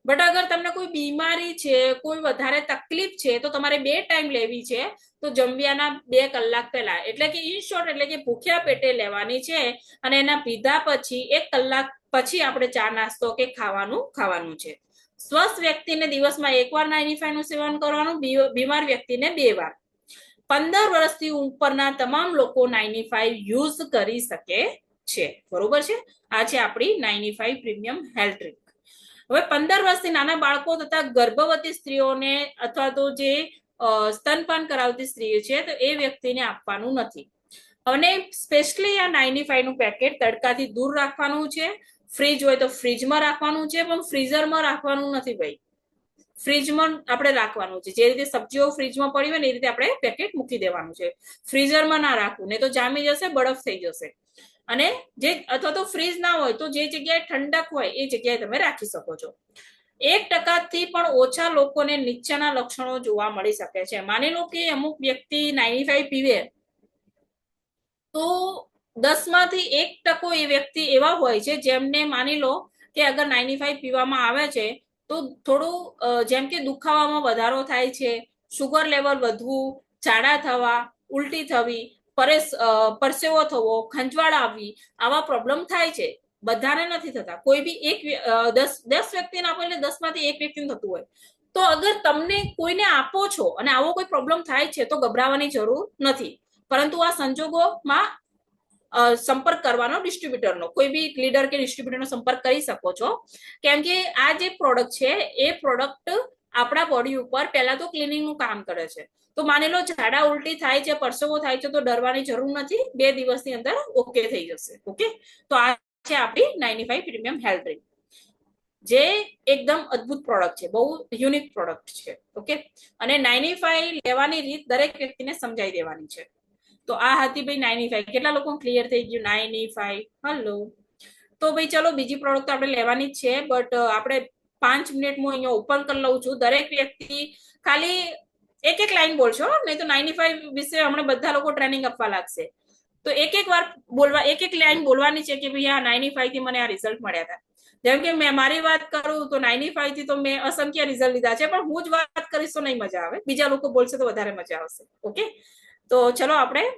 બટ અગર તમને કોઈ બીમારી છે, કોઈ વધારે તકલીફ છે તો તમારે 2 ટાઈમ લેવી છે, તો જમ્યાના 2 કલાક પહેલા, એટલે કે ઇન શોર્ટ એટલે કે ભૂખ્યા પેટે લેવાની છે. અને એના પીધા પછી 1 કલાક પછી આપણે ચા નાસ્તો કે ખાવાનું છે. સ્વસ્થ વ્યક્તિને દિવસમાં એકવાર 95 નું સેવન કરવાનું, બીમાર વ્યક્તિને 2 વાર. 15 વર્ષથી ઉપરના તમામ લોકો 95 યુઝ કરી શકે છે, બરોબર છે. આ છે આપણી 95 પ્રીમિયમ હેલ્થ ડ્રિંક. હવે 15 વર્ષથી નાના બાળકો તથા ગર્ભવતી સ્ત્રીઓને અથવા તો જે સ્તનપાન કરાવતી સ્ત્રીઓ છે તો એ વ્યક્તિને આપવાનું નથી. અને સ્પેશિયલી આ 95 નું પેકેટ તડકાથી દૂર રાખવાનું છે. ફ્રીજ હોય તો ફ્રીજમાં રાખવાનું છે, પણ ફ્રીઝરમાં રાખવાનું નથી ભાઈ. ફ્રીજમાં આપણે રાખવાનું છે. જે રીતે સબ્જીઓ ફ્રીજમાં પડી હોય ને એ રીતે આપણે પેકેટ મૂકી દેવાનું છે. ફ્રીઝરમાં ના રાખવું, નહીં તો જામી જશે, બરફ થઈ જશે. અને જે અથવા તો ફ્રીજ ના હોય તો જે જગ્યાએ ઠંડક હોય એ જગ્યાએ તમે રાખી શકો છો. 1% પણ ઓછા લોકોને નીચેના લક્ષણો જોવા મળી શકે છે. માની લો કે અમુક વ્યક્તિ 95 પીવે તો 10 માંથી 1% એ વ્યક્તિ એવા હોય છે જેમને માની લો કે અગર 95 પીવામાં આવે છે તો થોડું જેમ કે દુખાવામાં વધારો થાય છે, શુગર લેવલ વધવું, ઝાડા થવા, ઉલટી થવી, પરસેવો થવો, ખંજવાળ આવવી, આવા પ્રોબ્લેમ થાય છે. બધાને નથી થતા, કોઈ બી 10 વ્યક્તિને આપો એટલે 10 માંથી 1 વ્યક્તિને થતું હોય. તો અગર તમને કોઈને આપો છો અને આવો કોઈ પ્રોબ્લેમ થાય છે તો ગભરાવાની જરૂર નથી. પરંતુ આ સંજોગોમાં સંપર્ક કરવાનો ડિસ્ટ્રીબ્યુટરનો, કોઈ બી લીડર કે ડિસ્ટ્રીબ્યુટરનો સંપર્ક કરી શકો છો. કેમ કે આ જે પ્રોડક્ટ છે એ પ્રોડક્ટ આપણા બોડી ઉપર પહેલા તો ક્લિનિંગનું કામ કરે છે. તો માની લો ઝાડા ઉલટી થાય છે, પરસેવો થાય છે તો ડરવાની જરૂર નથી. 2 દિવસની અંદર ઓકે થઈ જશે. ઓકે, તો આ છે આપણી 95 પ્રીમિયમ હેલ્થ ડ્રિંક, જે એકદમ અદ્ભુત પ્રોડક્ટ છે, બહુ યુનિક પ્રોડક્ટ છે. ઓકે, અને 95 લેવાની રીત દરેક વ્યક્તિને સમજાઈ દેવાની છે. તો આ હતી ભાઈ 95. કેટલા લોકો ક્લિયર થઈ ગયું 95? હલો. તો ભાઈ ચલો બીજી પ્રોડક્ટ આપણે લેવાની જ છે, બટ આપણે 5 મિનિટ હું અહીંયા ઓપન કરી લઉં છું. દરેક વ્યક્તિ ખાલી એક લાઈન બોલશો, નહીં તો 95 વિશે હમણાં બધા લોકો ટ્રેનિંગ આપવા લાગશે. તો એક વાર બોલવા, એક લાઈન બોલવાની છે કે ભાઈ આ 95 થી મને આ રિઝલ્ટ મળ્યા હતા. જેમ કે મેં મારી વાત કરું તો 95 થી તો મેં અસંખ્ય રિઝલ્ટ લીધા છે, પણ હું જ વાત કરીશ તો નહીં મજા આવે, બીજા લોકો બોલશે તો વધારે મજા આવશે. ઓકે, તો ચલો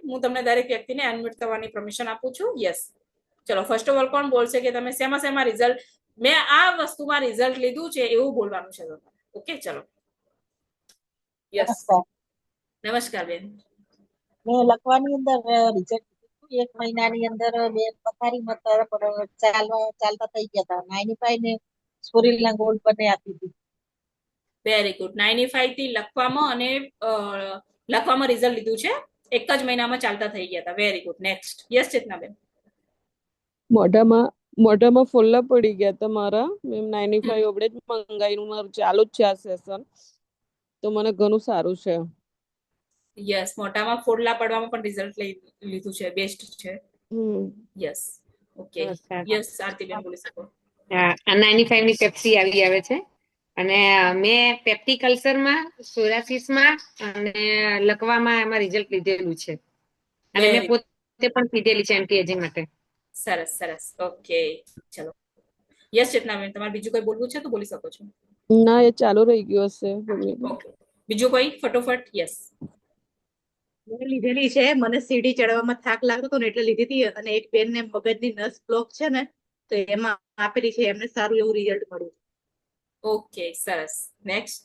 હું તમને દરેક વ્યક્તિને અનમ્યુટ થવાની પરમિશન આપું છું. યસ, ચલો ફર્સ્ટ ઓફ ઓલ કોણ બોલશે કે તમે શેમાં રિઝલ્ટ મેં આ વસ્તુમાં રિઝલ્ટ લીધું છે એવું બોલવાનું છે તમારે. ઓકે, ચલો. યસ, નમસ્કાર. નમસ્કાર બેન. મેં લખવાની અંદર રિઝલ્ટ 1 મહિનાની અંદર બે પથારીમાં ચાલતા થઈ ગયા હતા. 95 ને સ્પુરીના ગોલ્ડ બંને આપી દીધી. Very good. 95 થી લખવામાં અને લખવામાં રિઝલ્ટ લીધું છે. એક જ મહિનામાં ચાલતા થઈ ગયા હતા. Very good. Next. Yes Chetnaben. મોઢામાં ફોલ્લા પડી ગયા હતા મારા. મેં 95 ઓબડે જ મંગાવ્યું. મારું ચાલુ જ છે આ સેશન, તો મને ઘણું સારું છે. યસ, મોઢામાં ફોડલા પડવામાં પણ રિઝલ્ટ લીધું છે. બેસ્ટ છે. Yes, okay. યસ, આરતીબેન બોલી શકો. આ 95 ની પેપ્સી આવે છે અને મેં પેપ્ટિક અલ્સરમાં, સોરાસિસમાં અને લકવામાં એમાં રિઝલ્ટ લીધેલું છે અને મેં પોતે પણ પીધેલી છે એન્ટી એજિંગ માટે. સરસ સરસ. ઓકે, ચલો. યસ ચેતનાબેન, તમારે બીજું કોઈ બોલવું છે તો બોલી શકો છો. ના, એ ચાલુ રહી ગયું હશે. ઓકે, બીજું કોઈ ફટોફટ. યસ, મેં લીધેલી છે. મને સીડી ચડવામાં થાક લાગતો હતો ને એટલે લીધી હતી. અને એક બેન ને મગજની નસ બ્લોક છે ને, તો એમાં આપેલી છે. એમને સારું એવું રિઝલ્ટ મળ્યું. ઓકે, સરસ. નેક્સ્ટ.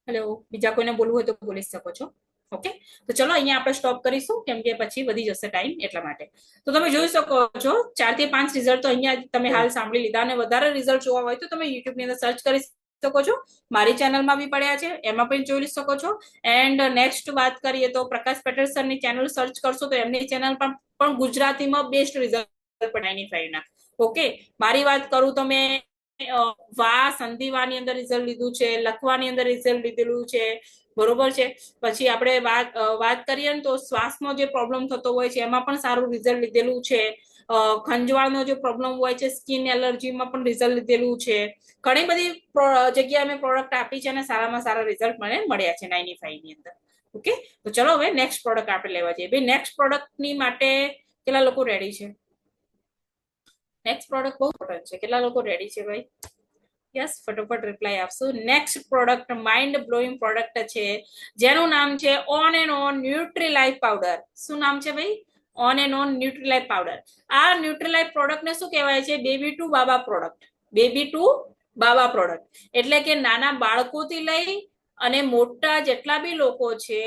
હેલો, બીજા કોઈને બોલવું હોય તો બોલી શકો છો. ઓકે, તો ચલો અહીંયા આપણે સ્ટોપ કરીશું, કેમ કે પછી વધી જશે ટાઈમ, એટલા માટે. તો તમે જોઈ શકો છો 4 થી 5 રિઝલ્ટ તો અહીંયા તમે હાલ સાંભળી લીધા, અને વધારે રિઝલ્ટ જોવા હોય તો તમે યુટ્યુબ ની અંદર સર્ચ કરી શકો છો. મારી ચેનલમાં બી પડ્યા છે, એમાં પણ જોઈ શકો છો. એન્ડ નેક્સ્ટ વાત કરીએ તો પ્રકાશ પટેલ સરની ચેનલ સર્ચ કરશો તો એમની ચેનલ પર પણ ગુજરાતીમાં બેસ્ટ રિઝલ્ટ 95 ના. ઓકે, મારી વાત કરું તો મેં સંધિવાની અંદર રિઝલ્ટ લીધું છે, લખવાની અંદર રિઝલ્ટ લીધેલું છે, બરોબર છે. પછી આપણે વાત કરીએ ને તો શ્વાસનો જે પ્રોબ્લેમ થતો હોય છે એમાં પણ સારું રિઝલ્ટ લીધેલું છે. ખંજવાળનો જે પ્રોબ્લેમ હોય છે, સ્કિન એલર્જીમાં પણ રિઝલ્ટ લીધેલું છે. ઘણી બધી જગ્યાએ મેં પ્રોડક્ટ આપી છે અને સારામાં સારા રિઝલ્ટ મને મળ્યા છે 95 ની અંદર. ઓકે, તો ચલો હવે નેક્સ્ટ પ્રોડક્ટ આપણે લેવા જઈએ. ભાઈ નેક્સ્ટ પ્રોડક્ટની માટે કેટલા લોકો રેડી છે? નેક્સ્ટ પ્રોડક્ટ બહુ ઇમ્પોર્ટન્ટ છે. કેટલા લોકો રેડી છે ભાઈ? યસ, ફટોફટ રિપ્લાય આપશો. Next product mind blowing product છે, જેનું નામ છે on and on Nutrilife powder. શું નામ છે ભાઈ? On and on Nutrilife powder. આ ન્યુટ્રીલાઇફ પ્રોડક્ટ ને શું કહેવાય છે? Baby to baba product. Baby to baba product એટલે કે નાના બાળકોથી લઈ અને મોટા જેટલા બી લોકો છે,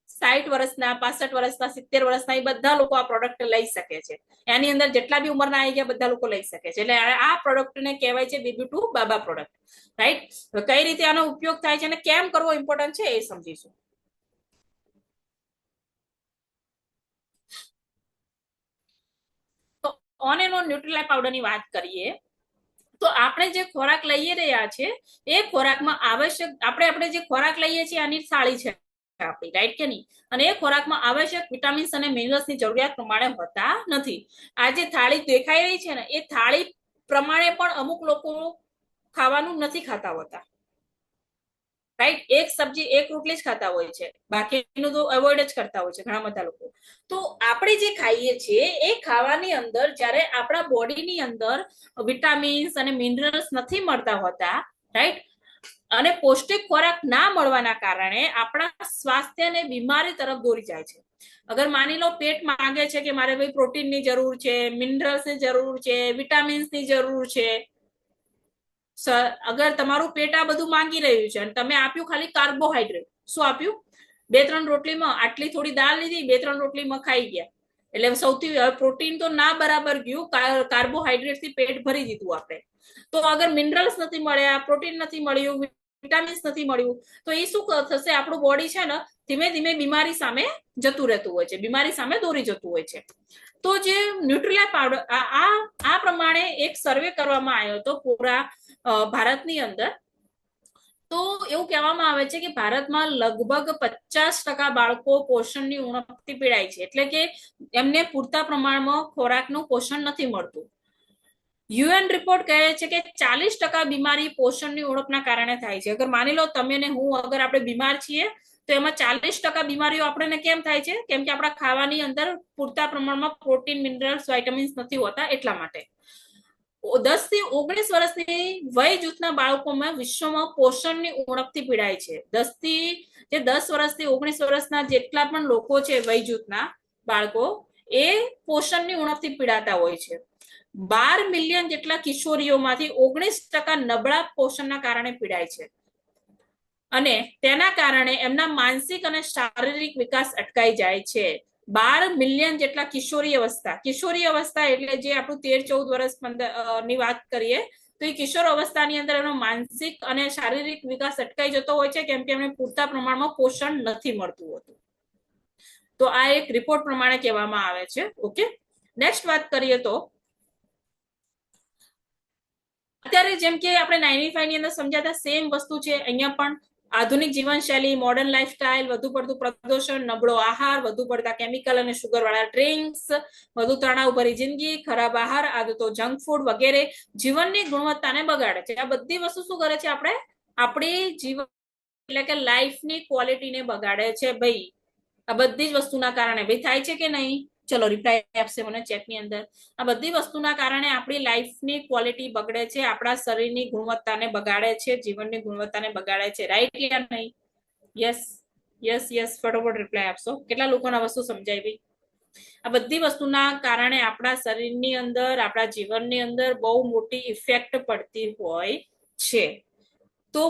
60 વર્ષના, 65 વર્ષના, 70 વર્ષના, એ બધા લોકો આ પ્રોડક્ટ લઈ શકે છે. એની અંદર જેટલા બી ઉંમરના આવી ગયા બધા લોકો લઈ શકે છે. એટલે આ પ્રોડક્ટને કહેવાય છે baby to baba product. Right? કઈ રીતે આનો ઉપયોગ થાય છે અને કેમ કરવો ઇમ્પોર્ટન્ટ છે એ સમજીશું. તો ઓન એન્ડ ઓન ન્યુટ્રીલાઇફ પાવડરની વાત કરીએ તો આપણે જે ખોરાક લઈ રહ્યા છે એ ખોરાકમાં આવશ્યક આપણે જે ખોરાક લઈએ છીએ આની થાળી છે આપણી, રાઈટ કે નહીં? અને એ ખોરાકમાં આવશ્યક વિટામિન્સ અને મિનરલ્સની જરૂરિયાત પ્રમાણે હોતા નથી. આ જે થાળી દેખાઈ રહી છે ને એ થાળી પ્રમાણે પણ અમુક લોકો ખાવાનું નથી ખાતા હોતા, રાઈટ? એક સબ્જી એક રોટલી જ ખાતા હોય છે, બાકીનું તો અવોઇડ જ કરતા હોય છે ઘણા બધા લોકો. તો આપણે જે ખાઈએ છીએ એ ખાવાની અંદર જ્યારે આપણા બોડીની અંદર વિટામિન્સ અને મિનરલ્સ નથી મળતા હોતા, રાઈટ? અને પૌષ્ટિક ખોરાક ના મળવાના કારણે આપણા સ્વાસ્થ્યને બીમારી તરફ દોરી જાય છે. અગર માની લો પેટ માંગે છે કે મારે ભાઈ પ્રોટીનની જરૂર છે, મિનરલ્સની જરૂર છે, વિટામિન્સની જરૂર છે, અગર તમારું પેટ આ બધું માંગી રહ્યું છે અને તમે આપ્યું ખાલી કાર્બોહાઈડ્રેટ, શું આપ્યું? 2-3 રોટલીમાં આટલી થોડી દાળ લીધી, 2-3 રોટલીમાં ખાઈ ગયા. એટલે સૌથી પ્રોટીન તો ના બરાબર ગયું, કાર્બોહાઈડ્રેટ થી પેટ ભરી દીધું આપણે. તો અગર મિનરલ્સ નથી મળ્યા, પ્રોટીન નથી મળ્યું, વિટામિન્સ નથી મળ્યું, તો એ શું થશે? આપણું બોડી છે ને ધીમે ધીમે બીમારી સામે જતું રહેતું હોય છે, બીમારી સામે દોરી જતું હોય છે. તો જે ન્યુટ્રીલાઇફ પાવડર આ પ્રમાણે એક સર્વે કરવામાં આવ્યો હતો પૂરા ભારતની અંદર. તો એવું કહેવામાં આવે છે કે ભારતમાં લગભગ 50% બાળકો પોષણની ઉણપથી પીડાય છે, એટલે કે એમને પૂરતા પ્રમાણમાં ખોરાકનું પોષણ નથી મળતું. યુએન રિપોર્ટ કહે છે કે 40% બીમારી પોષણની ઉણપના કારણે થાય છે. અગર માની લો તમે ને હું અગર આપણે બીમાર છીએ તો એમાં 40% બીમારીઓ આપણને કેમ થાય છે? કેમ કે આપણા ખાવાની અંદર પૂરતા પ્રમાણમાં પ્રોટીન, મિનરલ્સ, વાઇટામિન્સ નથી હોતા, એટલા માટે. 10 થી 19 વર્ષની વય જૂથના બાળકોમાં વિશ્વમાં પોષણની ઉણપથી પીડાય છે. 10 વર્ષથી 19 વર્ષના જેટલા પણ લોકો છે વય જૂથના બાળકો, એ પોષણની ઉણપથી પીડાતા હોય છે. 12 મિલિયન જેટલા કિશોરીઓમાંથી 19% નબળા પોષણના કારણે પીડાય છે અને તેના કારણે એમના માનસિક અને શારીરિક વિકાસ અટકાઈ જાય છે. 12 મિલિયન જેટલા કિશોરી અવસ્થા એટલે જે આપણું 13-14 વર્ષ ની વાત કરીએ તો એ કિશોર અવસ્થાની અંદર એનો માનસિક અને શારીરિક વિકાસ અટકાઈ જતો હોય છે, કેમ કે એમને પૂરતા પ્રમાણમાં પોષણ નથી મળતું હોતું. તો આ એક રિપોર્ટ પ્રમાણે કહેવામાં આવે છે. ઓકે, નેક્સ્ટ વાત કરીએ તો અત્યારે જેમ કે આપણે 95 ની અંદર સમજાતા સેમ વસ્તુ છે અહીંયા પણ. આધુનિક જીવનશૈલી, મોડર્ન લાઈફસ્ટાઈલ, વધુ પડતું પ્રદૂષણ, નબળો આહાર, વધુ પડતા કેમિકલ અને સુગર વાળા ડ્રિંક્સ, વધુ તણાવ ભરી જિંદગી, ખરાબ આહાર આદતો, જંક ફૂડ વગેરે જીવનની ગુણવત્તાને બગાડે છે. આ બધી વસ્તુ શું કરે છે? આપણી જીવન એટલે કે લાઈફની ક્વોલિટીને બગાડે છે ભાઈ. આ બધી જ વસ્તુના કારણે ભાઈ થાય છે કે નહીં? ચલો રિપ્લાય આપશે મને ચેટની અંદર. આ બધી વસ્તુના કારણે આપણી લાઈફની ક્વોલિટી બગડે છે, આપણા શરીરની ગુણવત્તાને બગાડે છે, જીવનની ગુણવત્તાને બગાડે છે. રાઈટ યા નહીં? યસ યસ યસ, ફટોફટ રિપ્લાય આપશો. કેટલા લોકોને આ વસ્તુ સમજાય ભાઈ? આ બધી વસ્તુના કારણે આપણા શરીરની અંદર, આપણા જીવનની અંદર બહુ મોટી ઇફેક્ટ પડતી હોય છે. તો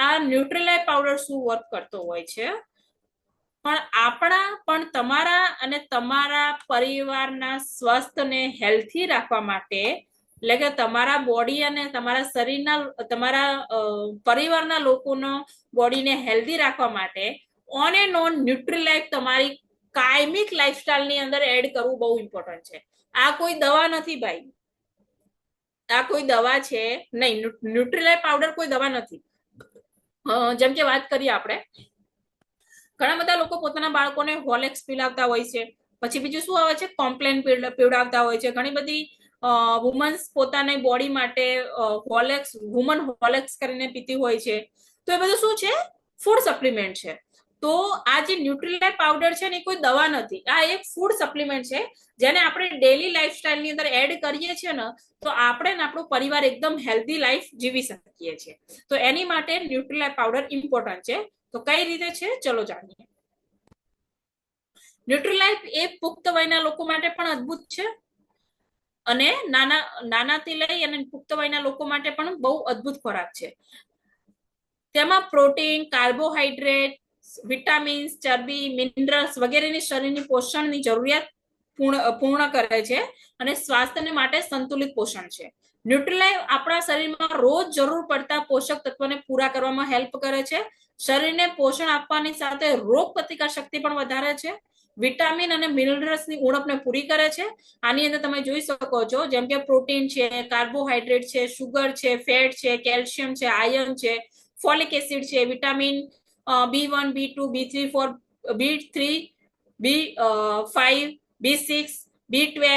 આ ન્યુટ્રીલાઇટ પાવડર શું વર્ક કરતો હોય છે? પણ તમારા અને તમારા પરિવારના સ્વસ્થને હેલ્થી રાખવા માટે, એટલે કે તમારા બોડી અને તમારા શરીરના, તમારા પરિવારના લોકોનો બોડીને હેલ્ધી રાખવા માટે ઓન એન્ડ ઓન ન્યુટ્રીલાઇટ તમારી કાયમિક લાઈફસ્ટાઈલની અંદર એડ કરવું બહુ ઇમ્પોર્ટન્ટ છે. આ કોઈ દવા નથી ભાઈ, આ કોઈ દવા છે નહીં. ન્યુટ્રીલાઇટ પાવડર કોઈ દવા નથી. જેમ કે વાત કરીએ આપણે, ઘણા બધા લોકો પોતાના બાળકોને હોલેક્સ પીવડાવતા હોય છે. પછી બીજું શું આવે છે? કોમ્પ્લેન પીવડાવતા હોય છે. ઘણી બધી વુમન્સ પોતાની બોડી માટે વુમન હોલેક્સ કરીને પીતી હોય છે. તો એ બધું શું છે? ફૂડ સપ્લિમેન્ટ છે. તો આ જે ન્યુટ્રીલાઇટ પાવડર છે ને એ કોઈ દવા નથી, આ એક ફૂડ સપ્લિમેન્ટ છે જેને આપણે ડેલી લાઈફસ્ટાઈલની અંદર એડ કરીએ છીએ ને તો આપણે ને આપણો પરિવાર એકદમ હેલ્ધી લાઈફ જીવી શકીએ છીએ. તો એની માટે ન્યુટ્રીલાઇટ પાવડર ઇમ્પોર્ટન્ટ છે. તો કઈ રીતે છે ચલો જાણીએ. ન્યુટ્રીલાઇટ એ પુખ્ત વયના લોકો માટે પણ અદ્ભુત છે અને નાનાથી લઈ અને પુખ્ત વયના લોકો માટે પણ બહુ અદ્ભુત ખોરાક છે. તેમાં પ્રોટીન, કાર્બોહાઈડ્રેટ, વિટામિન્સ, ચરબી, મિનરલ્સ વગેરેની શરીરની પોષણની જરૂરિયાત પૂર્ણ કરે છે અને સ્વાસ્થ્ય માટે સંતુલિત પોષણ છે. ન્યુટ્રીલાઇટ આપણા શરીરમાં રોજ જરૂર પડતા પોષક તત્વોને પૂરા કરવામાં હેલ્પ કરે છે. શરીરને પોષણ આપવાની સાથે રોગ પ્રતિકાર શક્તિ પણ વધારે છે. વિટામિન અને મિનરલ્સની ઉણપને પૂરી કરે છે. આની અંદર તમે જોઈ શકો છો જેમ કે પ્રોટીન છે, કાર્બોહાઈડ્રેટ છે, સુગર છે, ફેટ છે, કેલ્શિયમ છે, આયર્ન છે, ફોલિક એસિડ છે, vitamin B1, B2, B3, B3, B5, B6, B12,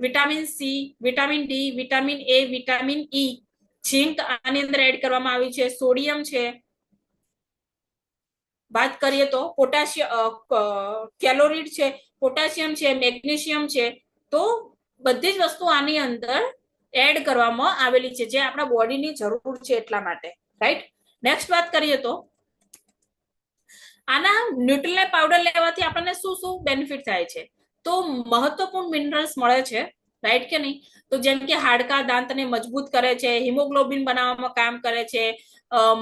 vitamin C, vitamin D, vitamin A, vitamin E, zinc આની અંદર એડ કરવામાં આવી છે, સોડિયમ છે. વાત કરીએ તો પોટેશિયમ, કેલોરીડ છે, પોટેશિયમ છે, મેગ્નેશિયમ છે. તો બધી જ વસ્તુ આની અંદર એડ કરવામાં આવેલી છે જે આપણા બોડીની જરૂર છે એટલા માટે. રાઈટ. નેક્સ્ટ વાત કરીએ તો આના ન્યુટ્રીલાઇટ પાવડર લેવાથી આપણને શું શું બેનિફિટ થાય છે? તો મહત્વપૂર્ણ મિનરલ્સ મળે છે. રાઈટ કે નહીં? તો જેમ કે હાડકા, દાંતને મજબૂત કરે છે, હિમોગ્લોબિન બનાવવામાં કામ કરે છે,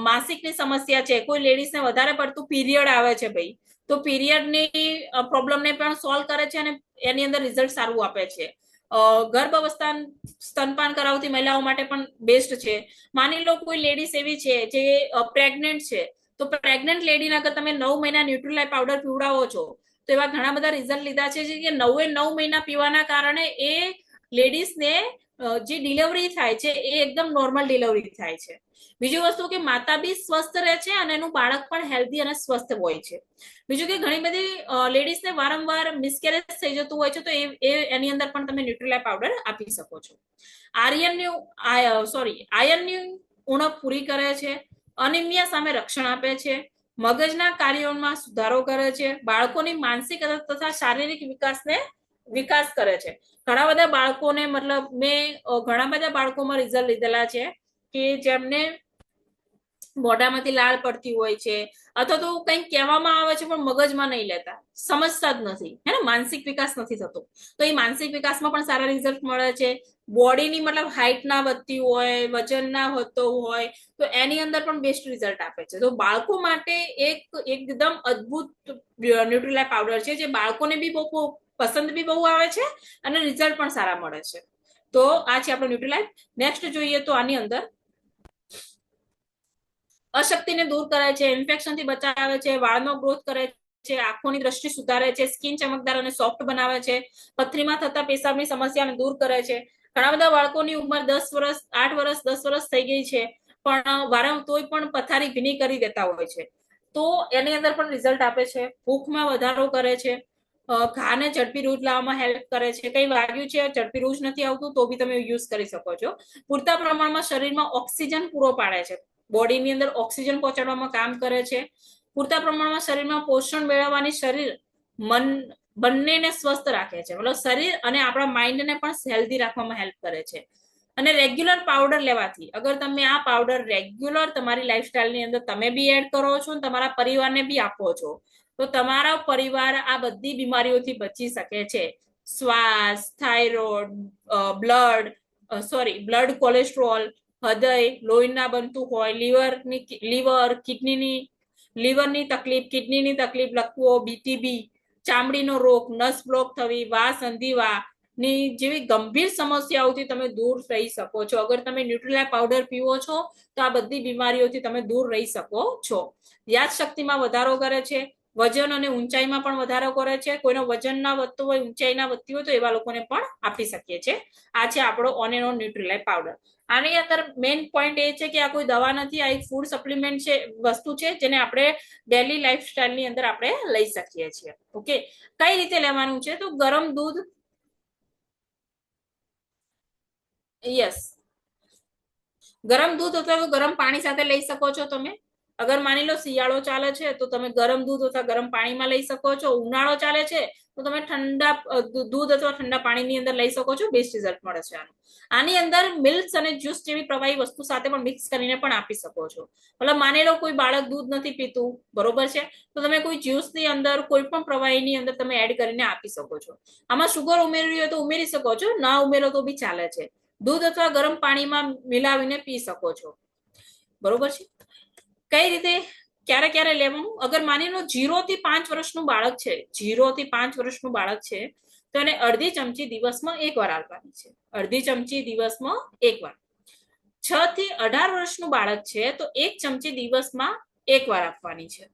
માસિકની સમસ્યા છે, કોઈ લેડીઝને વધારે પડતું પીરિયડ આવે છે ભાઈ, તો પીરિયડની પ્રોબ્લેમને પણ સોલ્વ કરે છે અને એની અંદર રિઝલ્ટ સારું આપે છે. ગર્ભ અવસ્થા સ્તનપાન કરાવતી મહિલાઓ માટે પણ બેસ્ટ છે. માની લો કોઈ લેડીઝ એવી છે જે પ્રેગ્નેન્ટ છે, તો પ્રેગ્નેન્ટ લેડીના અગર તમે 9 મહિના ન્યુટ્રીલાઇટ પાવડર પીવડાવો છો તો એવા ઘણા બધા રિઝલ્ટ લીધા છે કે 9 મહિના પીવાના કારણે એ લેડીઝને જે ડિલિવરી થાય છે એ એકદમ નોર્મલ ડિલિવરી થાય છે. બીજી વસ્તુ કે માતા બી સ્વસ્થ રહે છે અને એનું બાળક પણ હેલ્ધી અને સ્વસ્થ હોય છે. બીજું કે ઘણી બધી લેડીઝને વારંવાર મિસકેરેજ થઈ જતું હોય છે તો એની અંદર પણ તમે ન્યુટ્રીલાઇટ પાવડર આપી શકો છો. આયર્નની ઉણપ પૂરી કરે છે, અનિમિયા સામે રક્ષણ આપે છે, મગજના કાર્યોમાં સુધારો કરે છે, બાળકોની માનસિક તથા શારીરિક વિકાસ કરે છે. ઘણા બધા બાળકોને મતલબ મેં ઘણા બધા બાળકોમાં રિઝલ્ટ લીધેલા છે કે જેમને મોઢામાંથી લાળ પડતી હોય છે, અથવા તો કંઈક કહેવામાં આવે છે પણ મગજમાં નહીં લેતા, સમજતા જ નથી, હે ને, માનસિક વિકાસ નથી થતો. તો એ માનસિક વિકાસમાં પણ સારા રિઝલ્ટ મળે છે. બોડીની મતલબ હાઇટ ના વધતી હોય, વજન ના વધતો હોય, તો એની અંદર પણ બેસ્ટ રિઝલ્ટ આપે છે. તો બાળકો માટે એકદમ અદ્ભુત ન્યુટ્રીલાઇફ પાવડર છે, જે બાળકોને બી બહુ પસંદ બી બહુ આવે છે અને રિઝલ્ટ પણ સારા મળે છે. તો આ છે આપણો ન્યુટ્રીલાઇફ. નેક્સ્ટ જોઈએ તો આની અંદર અશક્તિને દૂર કરે છે, ઇન્ફેક્શનથી બચાવે છે, વાળનો ગ્રોથ કરે છે, આંખોની દ્રષ્ટિ સુધારે છે, સ્કિન ચમકદાર અને સોફ્ટ બનાવે છે, પથરીમાં થતા પેશાબની સમસ્યાને દૂર કરે છે. ઘણા બધા બાળકોની ઉંમર 10 વર્ષ, 8 વર્ષ, 10 વર્ષ થઈ ગઈ છે, પણ વારંવાર તોય પણ પથારી ભીની કરી દેતા હોય છે. તો એની અંદર પણ રિઝલ્ટ આપે છે. ભૂખમાં વધારો કરે છે, ઘાને ઝડપી રૂજ લાવવામાં હેલ્પ કરે છે. કઈ વાગ્યું છે, ઝડપી રૂજ નથી આવતું, તો બી તમે યુઝ કરી શકો છો. પૂરતા પ્રમાણમાં શરીરમાં ઓક્સિજન પૂરો પાડે છે, બોડીની અંદર ઓક્સિજન પહોંચાડવામાં કામ કરે છે. પૂરતા પ્રમાણમાં શરીરમાં પોષણ મેળવવાની શરીર મન બંનેને સ્વસ્થ રાખે છે, મતલબ શરીર અને આપણા માઇન્ડને પણ હેલ્ધી રાખવામાં હેલ્પ કરે છે. અને રેગ્યુલર પાવડર લેવાથી, અગર તમે આ પાવડર રેગ્યુલર તમારી લાઈફસ્ટાઈલની અંદર તમે બી એડ કરો છો, તમારા પરિવારને બી આપો છો, તો તમારા પરિવાર આ બધી બીમારીઓથી બચી શકે છે. શ્વાસ, થાઇરોઇડ, બ્લડ કોલેસ્ટ્રોલ, હૃદય, લોહી ના બનતું હોય, લીવરની તકલીફ, કિડનીની તકલીફ, લકવો, બીટીબી, ચામડીનો રોગ, નસ બ્લોક થવી, વા સંધિવા ની જેવી ગંભીર સમસ્યાઓથી તમે દૂર રહી શકો છો. અગર તમે ન્યુટ્રીલાઇફ પાવડર પીવો છો તો આ બધી બીમારીઓથી તમે દૂર રહી શકો છો. યાદશક્તિમાં વધારો કરે છે, વજન અને ઊંચાઈમાં પણ વધારો કરે છે. કોઈનો વજન ના વધતો હોય, ઊંચાઈ ના વધતી હોય, તો એવા લોકોને પણ આપી શકીએ છીએ. આ છે આપણો on and on Nutrilife powder. આની અંદર મેઇન પોઈન્ટ એ છે કે આ કોઈ દવા નથી, આ એક ફૂડ સપ્લિમેન્ટ છે, વસ્તુ છે, જેને આપણે ડેલી લાઈફસ્ટાઈલની અંદર આપણે લઈ શકીએ છીએ. ઓકે, કઈ રીતે લેવાનું છે? તો ગરમ દૂધ, યસ, ગરમ દૂધ અથવા તો ગરમ પાણી સાથે લઈ શકો છો તમે. અગર માની લો શિયાળો ચાલે છે તો તમે ગરમ દૂધ અથવા ગરમ પાણીમાં લઈ શકો છો. ઉનાળો ચાલે છે તો તમે ઠંડા દૂધ અથવા ઠંડા પાણીની અંદર લઈ શકો છો. બેસ્ટ રિઝલ્ટ મળે છે આનું. આની અંદર મિલ્ક અને જ્યુસ જેવી પ્રવાહી વસ્તુ સાથે પણ મિક્સ કરીને પણ આપી શકો છો. મતલબ માની લો કોઈ બાળક દૂધ નથી પીતું, બરોબર છે, તો તમે કોઈ જ્યુસની અંદર, કોઈ પણ પ્રવાહીની અંદર તમે એડ કરીને આપી શકો છો. આમાં સુગર ઉમેરવી હોય તો ઉમેરી શકો છો, ના ઉમેરો તો બી ચાલે છે. દૂધ અથવા ગરમ પાણીમાં મિલાવીને પી શકો છો, બરોબર છે. કઈ રીતે, ક્યારે ક્યારે લેવાનું? અગર માની લો 0 થી 5 વર્ષનું બાળક છે, 0 થી 5 વર્ષનું બાળક છે, તો એને અડધી ચમચી દિવસમાં 1 વાર આપવાની છે. અડધી ચમચી દિવસમાં 1 વાર. 6 થી 18 વર્ષનું બાળક છે તો 1 ચમચી દિવસમાં 1 વાર આપવાની છે.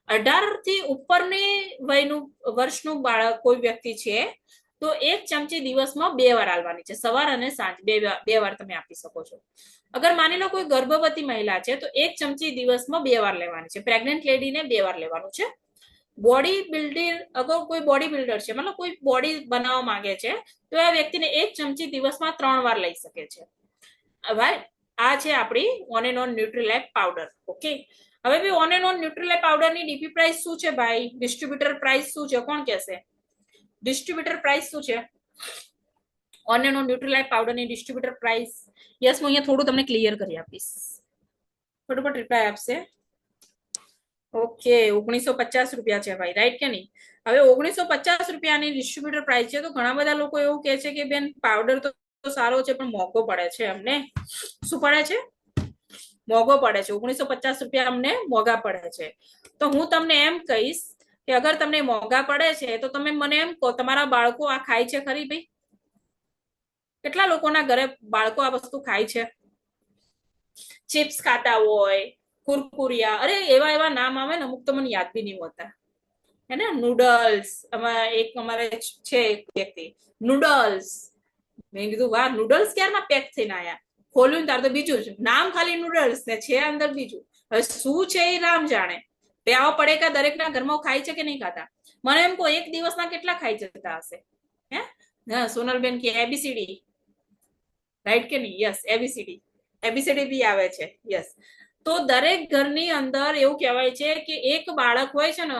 18 થી ઉપરની વયનું વર્ષનું બાળક કોઈ વ્યક્તિ છે તો 1 ચમચી દિવસમાં 2 વાર આપવાની છે. સવાર અને સાંજ બે વાર તમે આપી શકો છો. અગર માની લો કોઈ ગર્ભવતી મહિલા છે તો 1 ચમચી દિવસમાં 2 વાર લેવાની છે. પ્રેગ્નન્ટ લેડીને 2 વાર લેવાનું છે. બોડી બિલ્ડર, અગર કોઈ બોડી બિલ્ડર છે, મતલબ કોઈ બોડી બનાવવા માંગે છે, તો આ વ્યક્તિને 1 ચમચી દિવસમાં 3 વાર લઈ શકે છે. રાઈટ, આ છે આપણી on and on Nutrilife powder. Okay, હવે ભાઈ ઓન એન્ડ ઓન ન્યુટ્રીલાઇફ પાવડરની ડીપી પ્રાઇસ શું છે ભાઈ? ડિસ્ટ્રીબ્યુટર પ્રાઇસ શું છે? કોણ કહેશે? ડિસ્ટ્રીબ્યુટર પ્રાઇસ શું છે ઓન એન્ડ ઓન ન્યુટ્રીલાઇફ પાવડરની ડિસ્ટ્રીબ્યુટર પ્રાઇસ? યસ, હું અહીંયા થોડું તમને ક્લિયર કરી આપીશ. ફટાફટ રિપ્લાય આપશે. ઓકે, 1950 રૂપિયા છે ભાઈ, રાઈટ કે નહીં? હવે 1950 રૂપિયાની ડિસ્ટ્રીબ્યુટર પ્રાઇસ છે, તો ઘણા બધા લોકો એવું કહે છે કે બેન પાવડર તો સારો છે પણ મોંઘો પડે છે અમને. શું પડે છે? મોંઘો પડે છે. 1950 રૂપિયા અમને મોંઘા પડે છે. તો હું તમને એમ કહીશ કે અગર તમને મોંઘા પડે છે તો તમે મને એમ કહો, તમારા બાળકો આ ખાય છે ખરી ભાઈ? કેટલા લોકોના ઘરે બાળકો આ વસ્તુ ખાય છે? ચિપ્સ ખાતા હોય, કુરકુરિયા, અરે એવા એવા નામ આવે ને, અમુક તો મને યાદ બી નહીં હોતા, હે ને. નૂડલ્સ, અમારે છે એક વ્યક્તિ, નૂડલ્સ. મેં કીધું વાહ, નૂડલ્સ ક્યારના પેક થઈને આયા? ખોલ્યું તાર તો બીજું જ નામ, ખાલી નૂડલ્સ ને છે અંદર બીજું. હવે શું છે એ રામ જાણે. આવા પડેકા દરેકના ઘરમાં ખાય છે કે નહીં ખાતા? મને એમ કહો, એક દિવસના કેટલા ખાઈ જતા હશે? હે, હા, સોનલબેન કે એબીસીડી, રાઈટ કે નહીં? યસ, એબીસીડી બી આવે છે. યસ, તો દરેક ઘરની અંદર એવું કહેવાય છે કે એક બાળક હોય છે ને,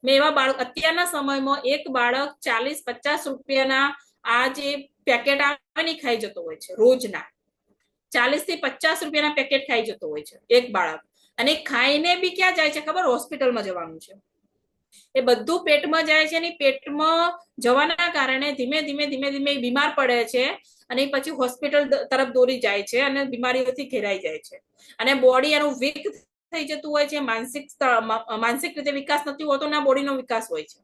મેં એવા બાળક અત્યારના સમયમાં એક બાળક 40-50 રૂપિયાના આ જે પેકેટ આવે ને ખાઈ જતો હોય છે રોજના. 40 થી 50 રૂપિયાના પેકેટ ખાઈ જતો હોય છે એક બાળક. અને ખાઈને બી ક્યાં જાય છે ખબર? હોસ્પિટલમાં જવાનું છે. એ બધું પેટમાં જાય છે અને પેટમાં જવાના કારણે ધીમે ધીમે બીમાર પડે છે અને પછી હોસ્પિટલ તરફ દોરી જાય છે અને બીમારીઓથી ઘેરાઈ જાય છે અને બોડી એનું વીક થઈ જતું હોય છે. માનસિક રીતે વિકાસ નથી હોતો ના બોડીનો વિકાસ હોય છે.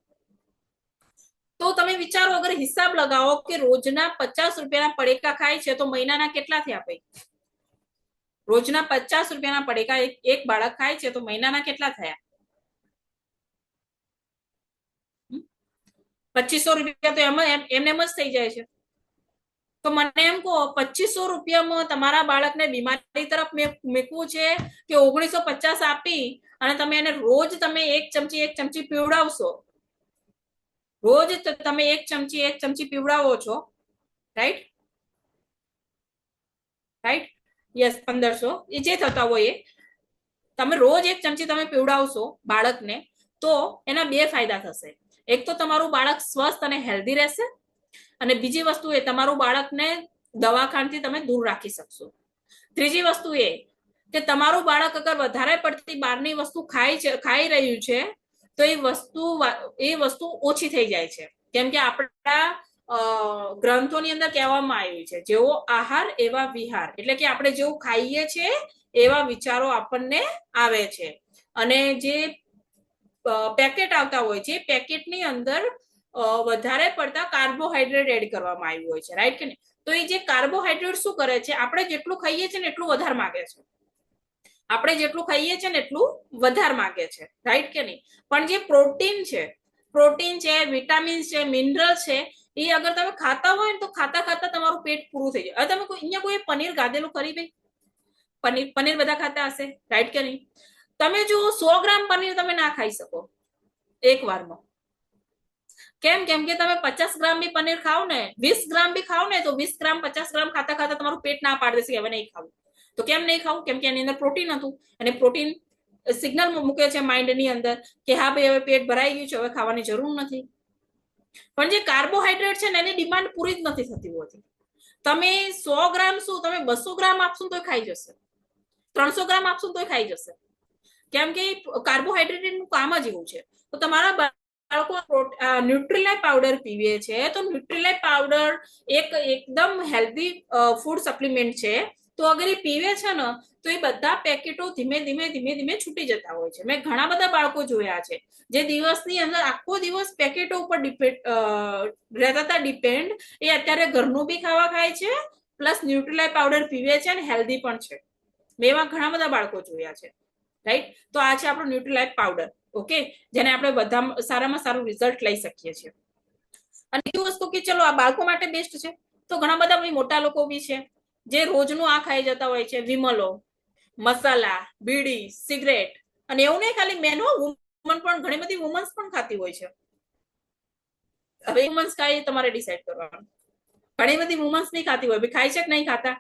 તો તમે વિચારો, અગર હિસાબ લગાવો કે રોજના 50 રૂપિયાના પડેકા ખાય છે તો મહિનાના કેટલા થયા? ભાઈ, રોજના 50 રૂપિયાના પડેકા એક બાળક ખાય છે તો મહિનાના કેટલા થયા? 2500 રૂપિયા તો એમને એમ જ થઈ જાય છે. તો મને એમ કહો, 2500 રૂપિયામાં તમારા બાળકને બીમારી તરફ મૂકવું છે કે 1950 આપી અને તમે એને રોજ તમે એક ચમચી પીવડાવશો? રોજ તમે એક ચમચી પીવડાવો છો, રાઈટ? યસ, 1500 એ જે થતા હોય એ તમે રોજ એક ચમચી તમે પીવડાવશો બાળકને તો એના બે ફાયદા થશે. એક તો તમારું બાળક સ્વસ્થ અને હેલ્ધી રહેશે અને બીજી વસ્તુ એ તમારું બાળકને દવાખાનાથી તમે દૂર રાખી શકશો. ત્રીજી વસ્તુ એ કે તમારું બાળક અગર વધારે પડતી બહારની વસ્તુ ખાઈ રહ્યું છે તો એ વસ્તુ ઓછી થઈ જાય છે. કેમ કે આપણા ગ્રંથોની અંદર કહેવામાં આવ્યું છે, જેવો આહાર એવા વિહાર, એટલે કે આપણે જેવું ખાઈએ છીએ એવા વિચારો આપણને આવે છે. અને જે પેકેટ આવતા હોય છે, પેકેટની અંદર વધારે પડતા કાર્બોહાઈડ્રેટ એડ કરવામાં આવ્યું હોય છે, રાઈટ કે નહીં? તો એ જે કાર્બોહાઈડ્રેટ શું કરે છે, આપણે જેટલું ખાઈએ છીએ ને એટલું વધારે માંગે છે. આપણે જેટલું ખાઈએ છીએ ને એટલું વધારે માંગે છે, રાઈટ કે નહીં? પણ જે પ્રોટીન છે, વિટામિન્સ છે, મિનરલ છે, એ અગર તમે ખાતા હોય ને તો ખાતા તમારું પેટ પૂરું થઈ જાય. હવે તમે અહીંયા કોઈ પનીર ગાધેલું ખરી ભાઈ? પનીર બધા ખાતા હશે, રાઈટ કે નહીં? તમે જો 100 ગ્રામ પનીર તમે ના ખાઈ શકો એક વારમાં. કેમ કે તમે 50 ગ્રામ બી પનીર ખાઓ ને, 20 ગ્રામ બી ખાઓ ને, તો 20 ગ્રામ 50 ગ્રામ ખાતા તમારું પેટ ના પાડી દેશે, હવે નહીં ખાવું. તો કેમ નહીં ખાવું? કેમ કે એની અંદર પ્રોટીન હતું અને પ્રોટીન સિગ્નલ મૂકે છે માઇન્ડની અંદર કે હા ભાઈ હવે પેટ ભરાઈ ગયું છે, હવે ખાવાની જરૂર નથી. પણ જે કાર્બોહાઈડ્રેટ છે ને એની ડિમાન્ડ પૂરી જ નથી થતી હોતી. તમે 100 ગ્રામ શું, તમે 200 ગ્રામ આપશો તો ખાઈ જશે, 300 ગ્રામ આપશો તો ખાઈ જશે. કેમ કે કાર્બોહાઈડ્રેટનું કામ જ એવું છે. તો તમારા બાળકો ન્યુટ્રીલાઇટ પાવડર પીવે છે તો ન્યુટ્રીલાઇટ પાવડર એકદમ હેલ્ધી ફૂડ સપ્લિમેન્ટ છે. તો અગર એ પીવે છે ને તો એ બધા પેકેટો ધીમે છૂટી જતા હોય છે. મેં ઘણા બધા બાળકો જોયા છે જે દિવસની અંદર આખો દિવસ પેકેટો ઉપર રહેતા હતા ડિપેન્ડ, એ અત્યારે ઘરનું બી ખાવા ખાય છે પ્લસ ન્યુટ્રીલાઇટ પાવડર પીવે છે અને હેલ્ધી પણ છે. મેં એવા ઘણા બધા બાળકો જોયા છે, રાઈટ? તો આ છે આપણો ન્યુટ્રીલાઇટ પાવડર, ઓકે, જેને આપણે બધા સારામાં સારું રિઝલ્ટ લઈ શકીએ છીએ. અને બીજું વસ્તુ કે ચલો આ બાળકો માટે બેસ્ટ છે, તો ઘણા બધા મોટા લોકો બી છે જે રોજનું આ ખાઈ જતા હોય છે, વિમલો, મસાલા, બીડી, સિગરેટ. અને એવું નહીં ખાલી મેન, વુમન પણ, ઘણી બધી વુમન્સ પણ ખાતી હોય છે. હવે વુમન્સ ખાય તમારે ડિસાઈડ કરવાનું. ઘણી બધી વુમન્સ નહીં ખાતી હોય, ખાય છે કે નહીં ખાતા.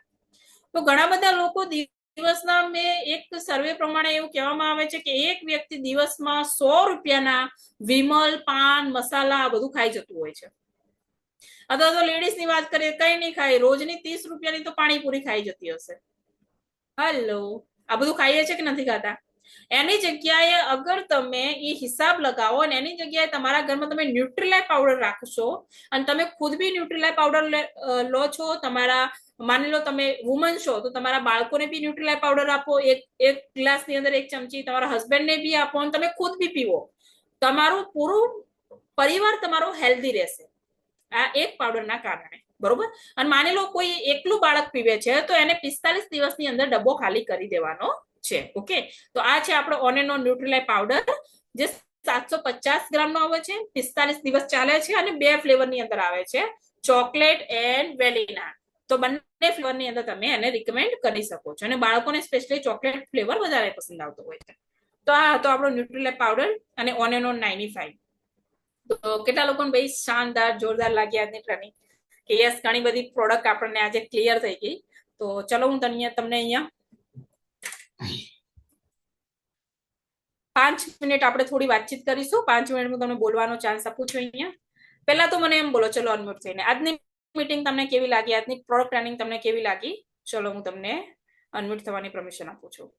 તો ઘણા બધા લોકો દિવસના, મેં એક સર્વે પ્રમાણે એવું કહેવામાં આવે છે કે એક વ્યક્તિ દિવસમાં 100 રૂપિયાના વિમલ, પાન, મસાલા આ બધું ખાઈ જતું હોય છે. અથવા તો લેડીઝ ની વાત કરીએ, કઈ નહીં ખાય, રોજની 30 રૂપિયાની તો પાણીપુરી ખાઈ જતી હશે. હલો, આ બધું ખાઈએ છે કે નથી ખાતા? એની જગ્યાએ અગર તમે એ હિસાબ લગાવો અને એની જગ્યાએ તમારા ઘરમાં તમે ન્યુટ્રીલાઇટ પાવડર રાખશો અને તમે ખુદ બી ન્યુટ્રીલાઇટ પાવડર લો છો, તમારા માની લો તમે વુમન છો તો તમારા બાળકોને બી ન્યુટ્રીલાઇટ પાવડર આપો, એક ગ્લાસની અંદર 1 ચમચી, તમારા હસબન્ડને બી આપો અને તમે ખુદ બી પીવો. તમારું પૂરું પરિવાર તમારો હેલ્ધી રહેશે આ એક પાવડરના કારણે, બરોબર? અને માની લો કોઈ એકલું બાળક પીવે છે તો એને 45 દિવસની અંદર ડબ્બો ખાલી કરી દેવાનો છે, ઓકે? તો આ છે આપણો ઓન એન્ડ ઓન ન્યુટ્રીલાઇટ પાવડર, જે 750 ગ્રામનો આવે છે, 45 દિવસ ચાલે છે અને 2 ફ્લેવરની અંદર આવે છે, ચોકલેટ એન્ડ વેનીલા. તો બંને ફ્લેવરની અંદર તમે એને રિકમેન્ડ કરી શકો છો અને બાળકોને સ્પેશિયલી ચોકલેટ ફ્લેવર વધારે પસંદ આવતો હોય છે. તો આ હતો આપણો ન્યુટ્રીલાઇટ પાવડર અને ઓન એન્ડ ઓન 95. તો કેટલા લોકોને ભાઈ શાનદાર જોરદાર લાગી આજની ટ્રેનિંગ કે યસ, ઘણી બધી પ્રોડક્ટ આપણને આજે ક્લિયર થઈ ગઈ. તો ચલો હું તમને અહીંયા 5 મિનિટ આપણે થોડી વાતચીત કરીશું. 5 મિનિટ હું તમને બોલવાનો ચાન્સ આપું છું અહીંયા. પહેલા તો મને એમ બોલો, ચલો અનમ્યુટ થઈને, આજની મીટિંગ તમને કેવી લાગી, આજની પ્રોડક્ટ ટ્રેનિંગ તમને કેવી લાગી? ચલો હું તમને અનમ્યુટ થવાની પરમિશન આપું છું.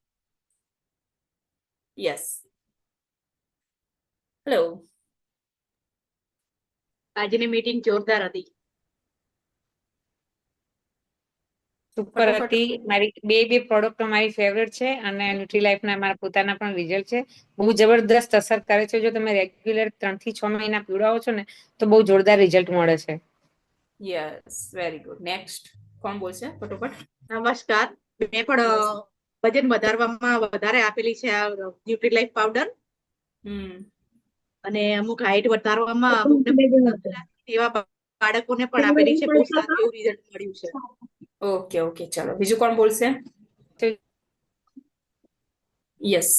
Yes hello. આજની મીટિંગ જોરદાર હતી. સુપર ફટોફટ. હતી. મારી બે પ્રોડક્ટ મારી ફેવરેટ છે અને ન્યુટ્રીલાઇફ ના મારા પોતાના પણ રિઝલ્ટ છે. બહુ જબરદસ્ત અસર કરે છે. જો તમે રેગ્યુલર 3 થી 6 મહિના પીવડાવો છો ને તો બહુ જોરદાર રિઝલ્ટ મળે છે. Yes very good. નેક્સ્ટ કોણ બોલશે ફટોફટ? નમસ્કાર. મેં પણ વજન વધારવામાં વધારે આપેલી છે આ ન્યુટ્રીલાઇફ પાવડર, હમ અને અમુક હાઈટ વધારવામાં અમુકને એવા બાળકોને પણ આપેલી છે. બહુ સારું એવું રિઝલ્ટ મળ્યું છે. ઓકે ઓકે ચલો બીજું કોણ બોલશે? યસ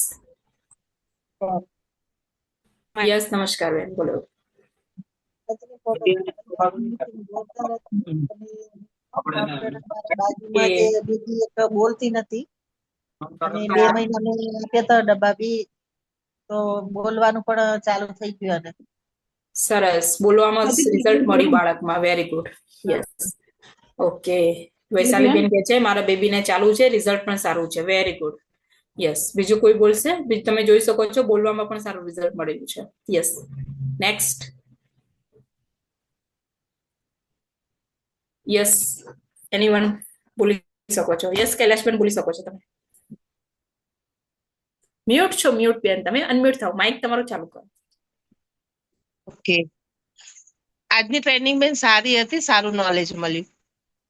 યસ નમસ્કાર બેન બોલો. આજની meeting જોરદાર હતી. અને મારા બાજુમાં જે બીજી એક બોલતી નથી અને 2 મહિના મેં આપ્યા હતા ડબ્બા બી, તો બોલવાનું પણ ચાલુ થઈ ગયું અને સરસ બોલવામાં રિઝલ્ટ મળ્યું બાળકમાં. Very good. Yes okay. વૈશાલીબેન કે છે મારા બેબીને ચાલુ છે, રિઝલ્ટ પણ સારું છે. Very good. યસ બીજું કોઈ બોલશે? તમે જોઈ શકો છો બોલવામાં પણ સારું રિઝલ્ટ મળેલું છે. Yes next. યસ એનીવન બોલી શકો છો. યસ કૈલાશબેન બોલી શકો છો તમે. મ્યુટ છો મ્યુટ બેન, તમે અનમ્યુટ થાઓ. માઇક તમારું ચાલુ કરો. ઓકે. આજની ટ્રેનિંગ બેન સારી હતી, સારું નોલેજ મળ્યું.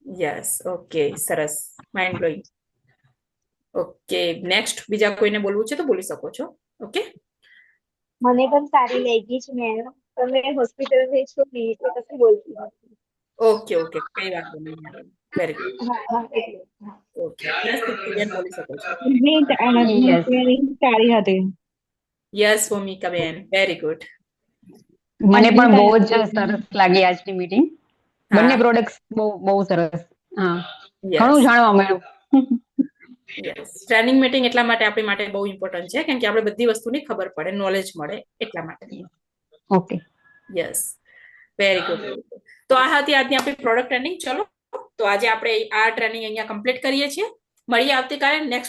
યસ ઓકે સરસ માઇન્ડ બ્લોઈંગ. ઓકે નેક્સ્ટ બીજા કોઈને બોલવું છે તો બોલી શકો છો. ઓકે મને પણ સારી લાગી છે મેમ. તમે હોસ્પિટલ में છો ને એટલે કશું બોલતી નથી. ઓકે ઓકે કઈ વાંધો નહીં. Very good. હા હા એટલે હા. ઓકે યસ બેન બોલી શકો છો. Yes. સારી હતી. યસ ભૂમિકા બેન વેરી ગુડ. મને પણ બહુ જ સરસ લાગી આજની મીટિંગ. બંને હા પ્રોડક્ટ્સ બહુ સરસ. હા, યસ ઘણું જાણવા મળ્યું. યસ ટ્રેનિંગ મીટિંગ એટલા માટે આપણી માટે બહુ ઇમ્પોર્ટન્ટ છે કેમ કે આપણે બધી વસ્તુની ખબર પડે, નોલેજ મળે એટલા માટે. ઓકે. Yes very good. તો આ હતી આજની આપણી પ્રોડક્ટ ટ્રેનિંગ. ચલો તો આજે આપણે આ ટ્રેનિંગ અહીંયા કમ્પ્લીટ કરીએ છીએ. મળીએ આવતીકાલે નેક્સ્ટ